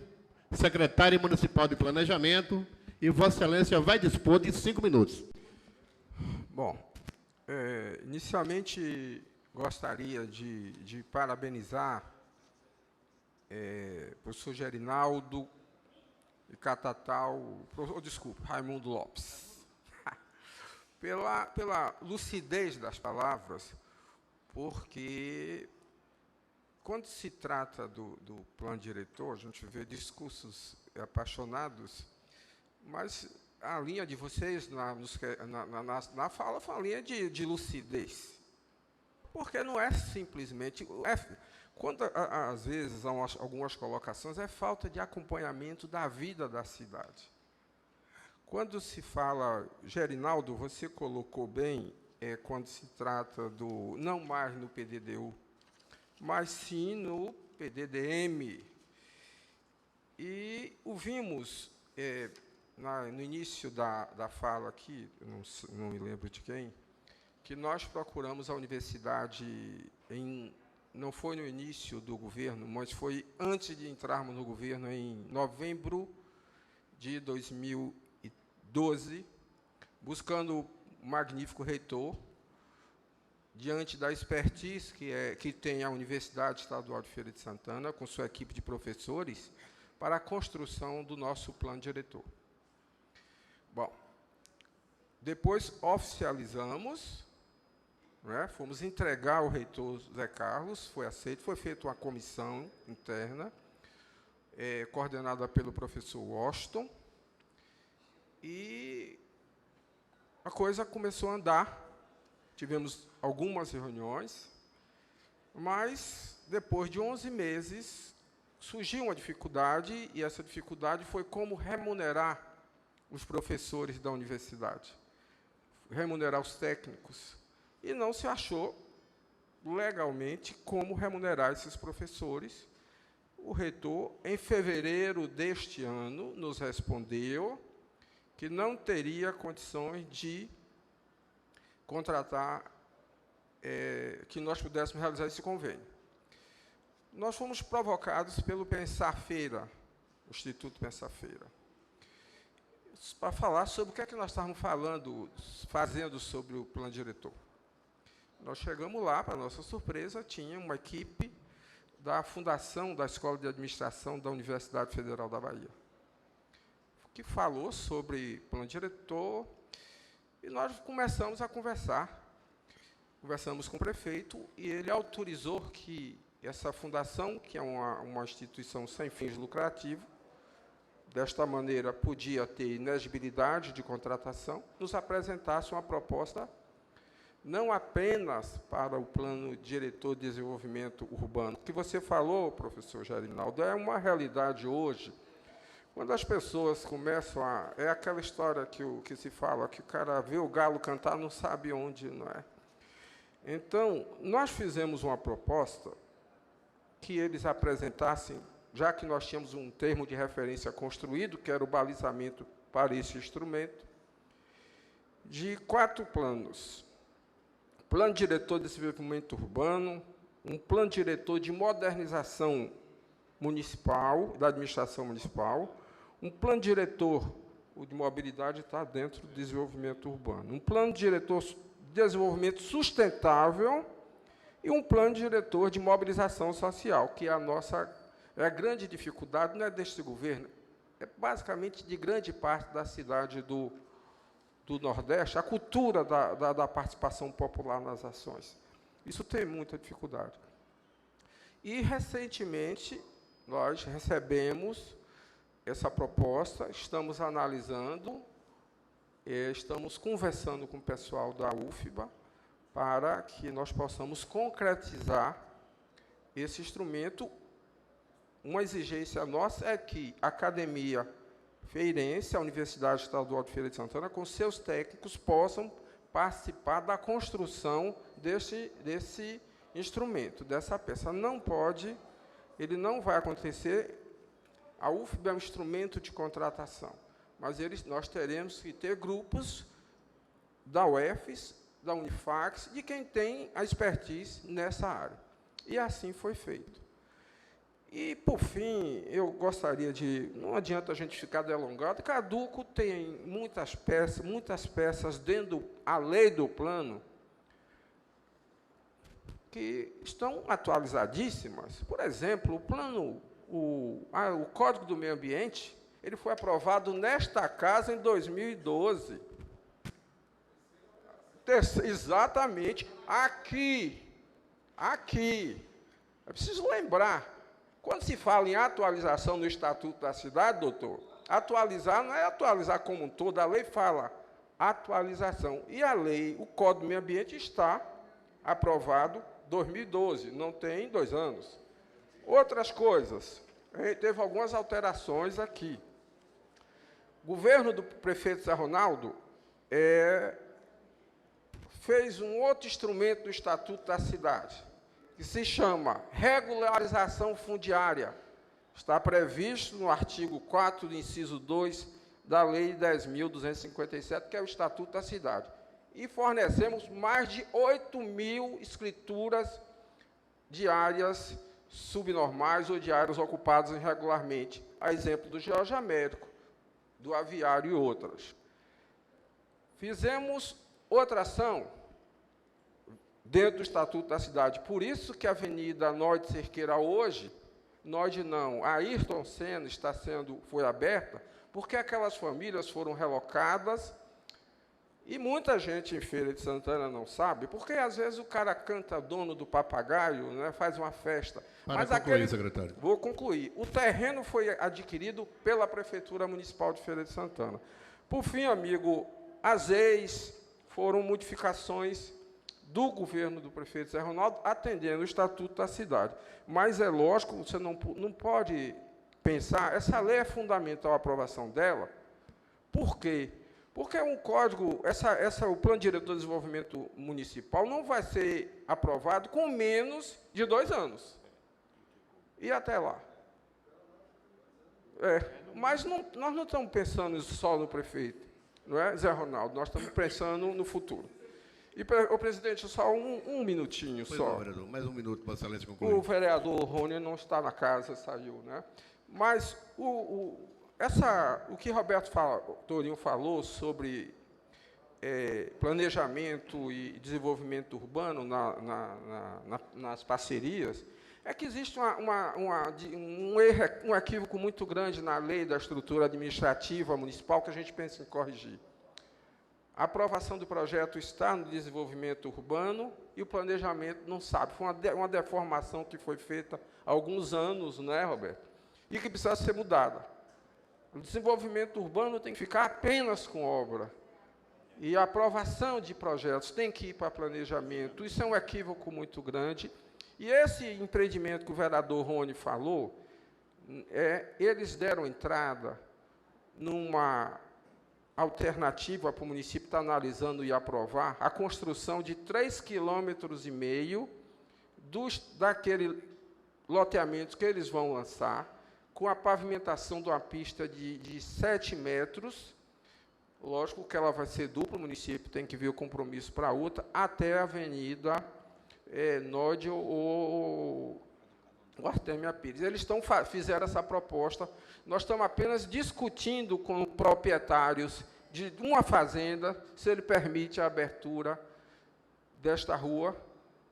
secretário municipal de Planejamento, e Vossa Excelência vai dispor de 5 minutos. Bom, inicialmente gostaria de parabenizar o professor Gerinaldo e Catatal, Raimundo Lopes, pela lucidez das palavras, porque quando se trata do plano diretor, a gente vê discursos apaixonados, mas a linha de vocês na fala foi uma linha de lucidez. Porque não é simplesmente... quando, às vezes, há algumas colocações, é falta de acompanhamento da vida da cidade. Quando se fala... Gerinaldo, você colocou bem, quando se trata do... não mais no PDDU, mas sim no PDDM. E ouvimos, no início da fala aqui, não me lembro de quem, que nós procuramos a universidade, não foi no início do governo, mas foi antes de entrarmos no governo, em novembro de 2012, buscando um magnífico reitor, diante da expertise que tem a Universidade Estadual de Feira de Santana, com sua equipe de professores, para a construção do nosso plano diretor. Bom, depois oficializamos, né, fomos entregar ao reitor Zé Carlos, foi aceito, foi feita uma comissão interna, coordenada pelo professor Washington, e a coisa começou a andar. Tivemos algumas reuniões, mas, depois de 11 meses, surgiu uma dificuldade, e essa dificuldade foi como remunerar os professores da universidade, remunerar os técnicos, e não se achou legalmente como remunerar esses professores. O reitor, em fevereiro deste ano, nos respondeu que não teria condições de contratar, que nós pudéssemos realizar esse convênio. Nós fomos provocados pelo Pensar Feira, o Instituto Pensar Feira, para falar sobre o que é que nós estávamos fazendo sobre o plano diretor. Nós chegamos lá, para nossa surpresa, tinha uma equipe da Fundação da Escola de Administração da Universidade Federal da Bahia, que falou sobre plano diretor, e nós começamos a conversar. Conversamos com o prefeito, e ele autorizou que essa fundação, que é uma instituição sem fins lucrativos, desta maneira podia ter inexigibilidade de contratação, nos apresentasse uma proposta não apenas para o plano diretor de desenvolvimento urbano. O que você falou, professor Gerinaldo, é uma realidade hoje. Quando as pessoas começam a... É aquela história que se fala, que o cara vê o galo cantar, não sabe onde, não é? Então, nós fizemos uma proposta que eles apresentassem, já que nós tínhamos um termo de referência construído, que era o balizamento para esse instrumento, de 4 planos. Plano diretor de desenvolvimento urbano, um plano diretor de modernização municipal, da administração municipal, um plano diretor, o de mobilidade está dentro do desenvolvimento urbano, um plano diretor de desenvolvimento sustentável e um plano diretor de mobilização social, que é a grande dificuldade, não é deste governo, é basicamente de grande parte da cidade do Nordeste, a cultura da participação popular nas ações. Isso tem muita dificuldade. E, recentemente, nós recebemos essa proposta, estamos analisando, estamos conversando com o pessoal da UFBA para que nós possamos concretizar esse instrumento. Uma exigência nossa é que a Academia Feirense, a Universidade Estadual de Feira de Santana, com seus técnicos, possam participar da construção desse instrumento, dessa peça. Não pode, ele não vai acontecer. A UFBA é um instrumento de contratação, mas nós teremos que ter grupos da UFES, da Unifax, de quem tem a expertise nessa área. E assim foi feito. E, por fim, eu gostaria de... Não adianta a gente ficar delongado. Caduco tem muitas peças dentro da lei do plano que estão atualizadíssimas. Por exemplo, o plano, o Código do Meio Ambiente, ele foi aprovado nesta casa em 2012. Exatamente, aqui. É preciso lembrar, quando se fala em atualização no Estatuto da Cidade, doutor, atualizar não é atualizar como um todo, a lei fala atualização. E a lei, o Código do Meio Ambiente está aprovado em 2012, não tem 2 anos. Outras coisas, a gente teve algumas alterações aqui. O governo do prefeito Zé Ronaldo fez um outro instrumento do Estatuto da Cidade, que se chama regularização fundiária. Está previsto no artigo 4 do inciso 2 da Lei 10.257, que é o Estatuto da Cidade. E fornecemos mais de 8.000 escrituras de áreas subnormais ou de áreas ocupadas irregularmente, a exemplo do Jorge Américo, do Aviário e outras. Fizemos outra ação dentro do Estatuto da Cidade. Por isso que a Avenida Norte Cerqueira hoje, a Ayrton Senna foi aberta, porque aquelas famílias foram relocadas, e muita gente em Feira de Santana não sabe, porque às vezes o cara canta dono do papagaio, né, faz uma festa. Mas concluir, secretário. Vou concluir. O terreno foi adquirido pela Prefeitura Municipal de Feira de Santana. Por fim, amigo, as ex foram modificações do governo do prefeito Zé Ronaldo, atendendo o Estatuto da Cidade. Mas é lógico, você não pode pensar, essa lei é fundamental a aprovação dela. Por quê? Porque um código, o Plano Diretor de Desenvolvimento Municipal não vai ser aprovado com menos de 2 anos. E até lá. Mas nós não estamos pensando só no prefeito, não é, Zé Ronaldo? Nós estamos pensando no futuro. E, presidente, só um minutinho Pois só. não, vereador, mais um minuto para a excelência concluir. O vereador Rony não está na casa, saiu, né? Mas o que Roberto Torinho falou sobre planejamento e desenvolvimento urbano nas parcerias, é que existe um equívoco muito grande na lei da estrutura administrativa municipal que a gente pensa em corrigir. A aprovação do projeto está no desenvolvimento urbano e o planejamento não sabe. Foi uma deformação que foi feita há alguns anos, não é, Roberto? E que precisa ser mudada. O desenvolvimento urbano tem que ficar apenas com obra. E a aprovação de projetos tem que ir para planejamento. Isso é um equívoco muito grande. E esse empreendimento que o vereador Rony falou, eles deram entrada numa alternativa para o município estar analisando e aprovar a construção de 3,5 km daquele loteamento que eles vão lançar, com a pavimentação de uma pista de 7 metros, lógico que ela vai ser dupla, o município tem que ver o compromisso para a outra, até a Avenida Nódio ou Artemia Pires. Eles fizeram essa proposta, nós estamos apenas discutindo com proprietários de uma fazenda, se ele permite a abertura desta rua,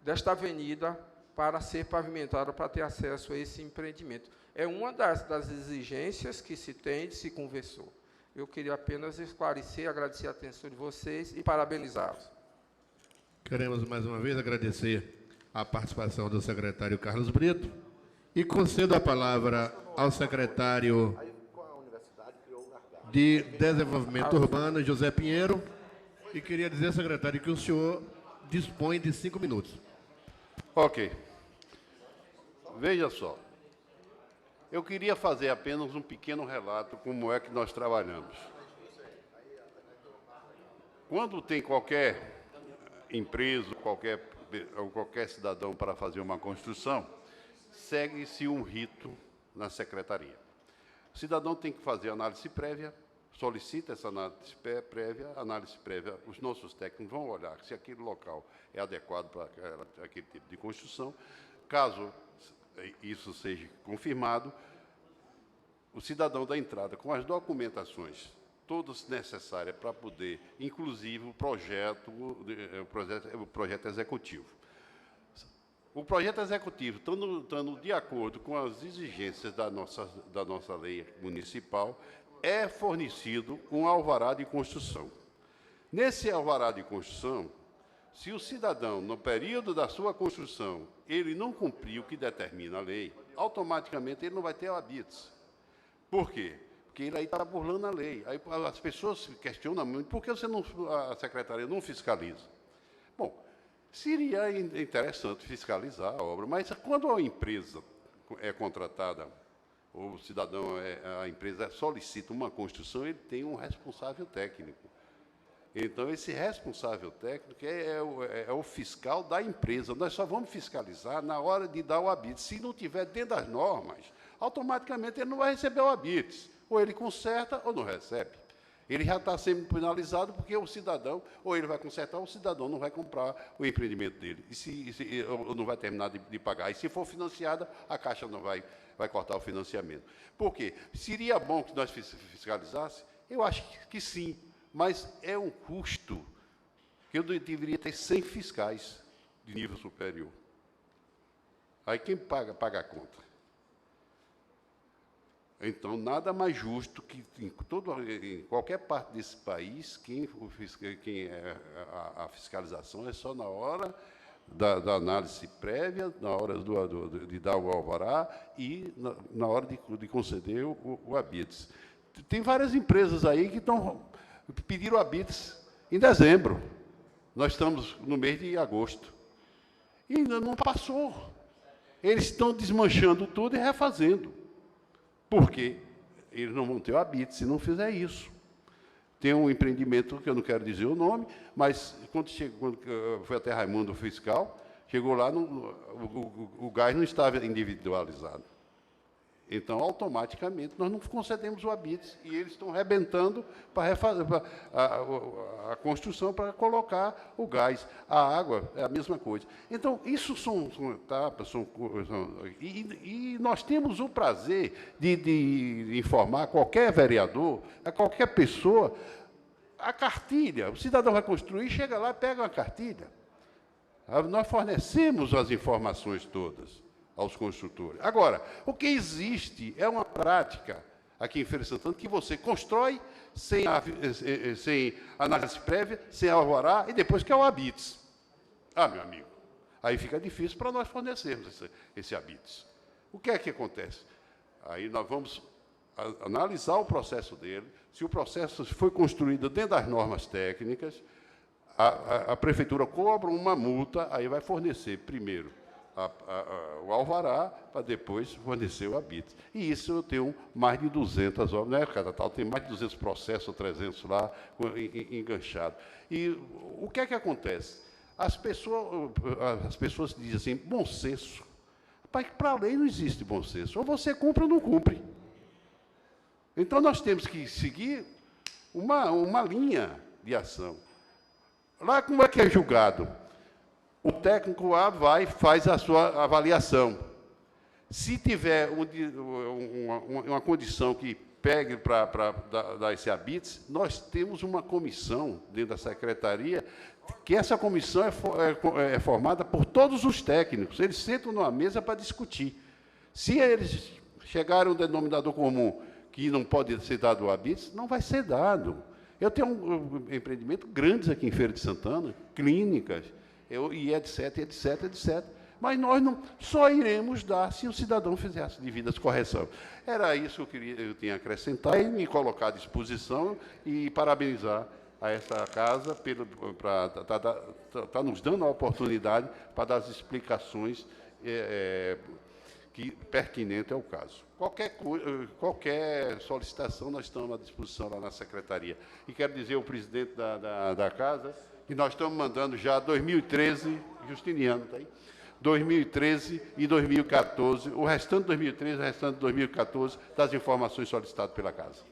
desta avenida, para ser pavimentada, para ter acesso a esse empreendimento. É uma das exigências que se conversou. Eu queria apenas esclarecer, agradecer a atenção de vocês e parabenizá-los. Queremos, mais uma vez, agradecer a participação do secretário Carlos Brito e concedo a palavra ao secretário de Desenvolvimento Urbano, José Pinheiro, e queria dizer, secretário, que o senhor dispõe de 5 minutos. Ok. Veja só. Eu queria fazer apenas um pequeno relato como é que nós trabalhamos. Quando tem qualquer empresa, qualquer cidadão para fazer uma construção, segue-se um rito na secretaria. O cidadão tem que fazer análise prévia, solicita essa análise prévia, os nossos técnicos vão olhar se aquele local é adequado para aquele tipo de construção. Caso isso seja confirmado, o cidadão dá entrada com as documentações todas necessárias para poder, inclusive o projeto executivo. O projeto executivo, estando de acordo com as exigências da nossa lei municipal, é fornecido um alvará de construção. Nesse alvará de construção, Se o cidadão, no período da sua construção, ele não cumprir o que determina a lei, automaticamente ele não vai ter o habites. Por quê? Porque ele aí está burlando a lei. Aí as pessoas se questionam muito, por que a secretaria não fiscaliza? Bom, seria interessante fiscalizar a obra, mas quando a empresa é contratada, ou o cidadão, a empresa solicita uma construção, ele tem um responsável técnico. Então, esse responsável técnico é o fiscal da empresa. Nós só vamos fiscalizar na hora de dar o habites. Se não tiver dentro das normas, automaticamente ele não vai receber o habites. Ou ele conserta ou não recebe. Ele já está sendo penalizado porque o cidadão, ou ele vai consertar, ou o cidadão não vai comprar o empreendimento dele. Ou não vai terminar de pagar. E se for financiada, a Caixa não vai cortar o financiamento. Por quê? Seria bom que nós fiscalizássemos? Eu acho que sim. Mas é um custo que eu deveria ter 100 fiscais de nível superior. Aí quem paga a conta. Então, nada mais justo que em qualquer parte desse país, a fiscalização é só na hora da análise prévia, na hora de dar o alvará e na hora de conceder o habites. Tem várias empresas aí que pediram habites em dezembro. Nós estamos no mês de agosto. E ainda não passou. Eles estão desmanchando tudo e refazendo. Por quê? Eles não vão ter o habite se não fizer isso. Tem um empreendimento, que eu não quero dizer o nome, mas quando foi até Raimundo Fiscal, chegou lá, o gás não estava individualizado. Então, automaticamente, nós não concedemos o habites e eles estão arrebentando para refazer a construção para colocar o gás. A água é a mesma coisa. Então, isso são etapas, e nós temos o prazer de informar qualquer vereador, a qualquer pessoa, a cartilha. O cidadão vai construir, chega lá, pega uma cartilha. Nós fornecemos as informações todas aos construtores. Agora, o que existe é uma prática aqui em Feira de Santana que você constrói sem análise prévia, sem alvará, e depois quer o habites. Ah, meu amigo, aí fica difícil para nós fornecermos esse habites. O que é que acontece? Aí nós vamos analisar o processo dele, se o processo foi construído dentro das normas técnicas, a prefeitura cobra uma multa, aí vai fornecer primeiro o alvará, para depois fornecer o habites. E isso eu tenho mais de 200 obras, na época tal, tem mais de 200 processos, 300 lá, enganchados. E o que é que acontece? As pessoas dizem assim, bom senso. Para a lei não existe bom senso. Ou você cumpre ou não cumpre. Então, nós temos que seguir uma linha de ação. Lá, como é que é julgado? O técnico A faz a sua avaliação. Se tiver uma condição que pegue para dar esse habites, nós temos uma comissão dentro da secretaria, que essa comissão é formada por todos os técnicos. Eles sentam numa mesa para discutir. Se eles chegarem a um denominador comum que não pode ser dado o habites, não vai ser dado. Eu tenho um empreendimento grandes aqui em Feira de Santana, clínicas, e etc, etc, etc. Mas nós não só iremos dar se o cidadão fizer as devidas correções. Era isso que eu tinha a acrescentar e me colocar à disposição e parabenizar a essa casa para estar nos dando a oportunidade para dar as explicações que pertinente ao caso. Qualquer solicitação, nós estamos à disposição lá na secretaria. E quero dizer ao presidente da casa que nós estamos mandando já 2013, Justiniano, está aí? 2013 e 2014, o restante de 2013 e o restante de 2014, das informações solicitadas pela casa.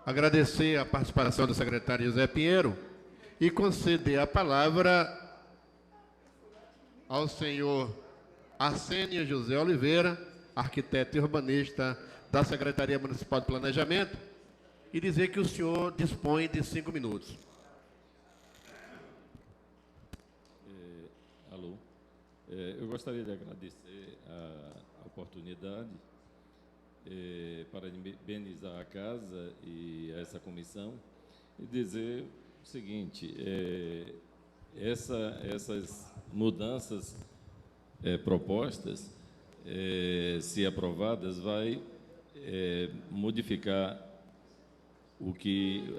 Agradecer a participação do secretário José Pinheiro e conceder a palavra ao senhor Arsênio José Oliveira, arquiteto e urbanista da Secretaria Municipal de Planejamento, e dizer que o senhor dispõe de 5 minutos. Alô. Eu gostaria de agradecer a oportunidade parabenizar a casa e essa comissão e dizer o seguinte, essas mudanças propostas, se aprovadas, vai modificar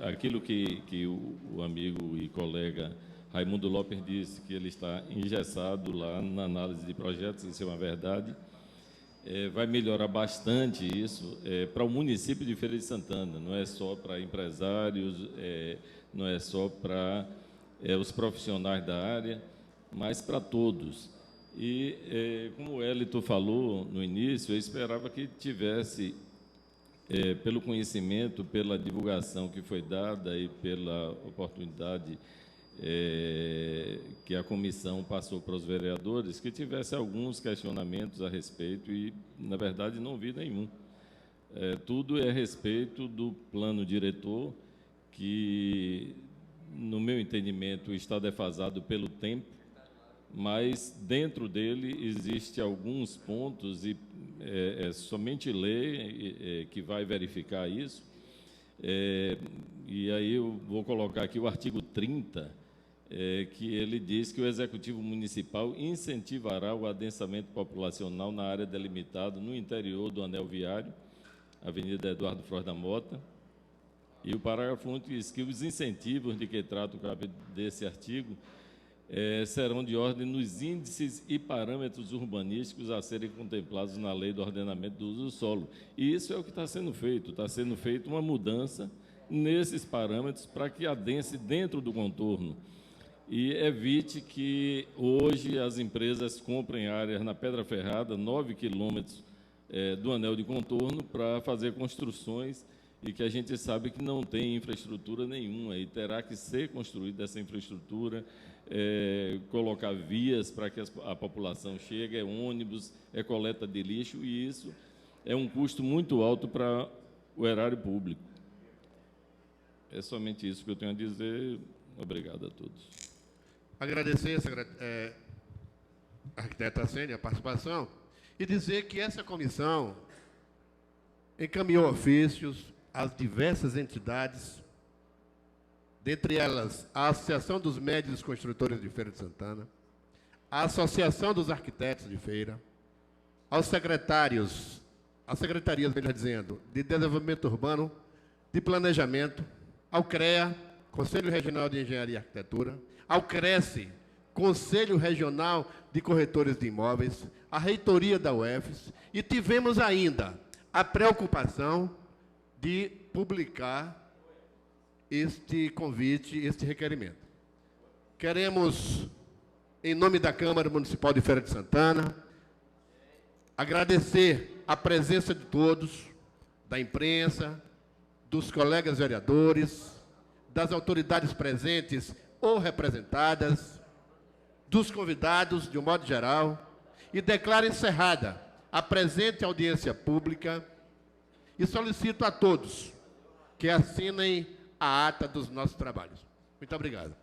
aquilo que o amigo e colega Raimundo Lopes disse, que ele está engessado lá na análise de projetos, isso é uma verdade. Vai melhorar bastante isso para o município de Feira de Santana, não é só para empresários, não é só para os profissionais da área, mas para todos. E, como o Hélito falou no início, eu esperava que tivesse, pelo conhecimento, pela divulgação que foi dada e pela oportunidade que a comissão passou para os vereadores, que tivesse alguns questionamentos a respeito e, na verdade, não vi nenhum. Tudo é a respeito do plano diretor, que, no meu entendimento, está defasado pelo tempo, mas dentro dele existe alguns pontos e somente lei que vai verificar isso. E aí eu vou colocar aqui o artigo 30, que ele diz que o Executivo Municipal incentivará o adensamento populacional na área delimitada no interior do anel viário, Avenida Eduardo Frois da Mota. E o parágrafo 1 diz que os incentivos de que trata o capítulo desse artigo serão de ordem nos índices e parâmetros urbanísticos a serem contemplados na Lei do Ordenamento do Uso do Solo. E isso é o que está sendo feito. Está sendo feita uma mudança nesses parâmetros para que adense dentro do contorno e evite que hoje as empresas comprem áreas na Pedra Ferrada, 9 quilômetros do anel de contorno, para fazer construções e que a gente sabe que não tem infraestrutura nenhuma e terá que ser construída essa infraestrutura, colocar vias para que a população chegue, ônibus, coleta de lixo, e isso é um custo muito alto para o erário público. É somente isso que eu tenho a dizer. Obrigado a todos. Agradecer a arquiteta Sênia a participação e dizer que essa comissão encaminhou ofícios às diversas entidades, dentre elas a Associação dos Médios Construtores de Feira de Santana, a Associação dos Arquitetos de Feira, aos secretarias, melhor dizendo, de Desenvolvimento Urbano, de Planejamento, ao CREA, Conselho Regional de Engenharia e Arquitetura, ao CRECE, Conselho Regional de Corretores de Imóveis, a Reitoria da UFES, e tivemos ainda a preocupação de publicar este convite, este requerimento. Queremos, em nome da Câmara Municipal de Feira de Santana, agradecer a presença de todos, da imprensa, dos colegas vereadores, das autoridades presentes ou representadas, dos convidados, de um modo geral, e declaro encerrada a presente audiência pública e solicito a todos que assinem a ata dos nossos trabalhos. Muito obrigado.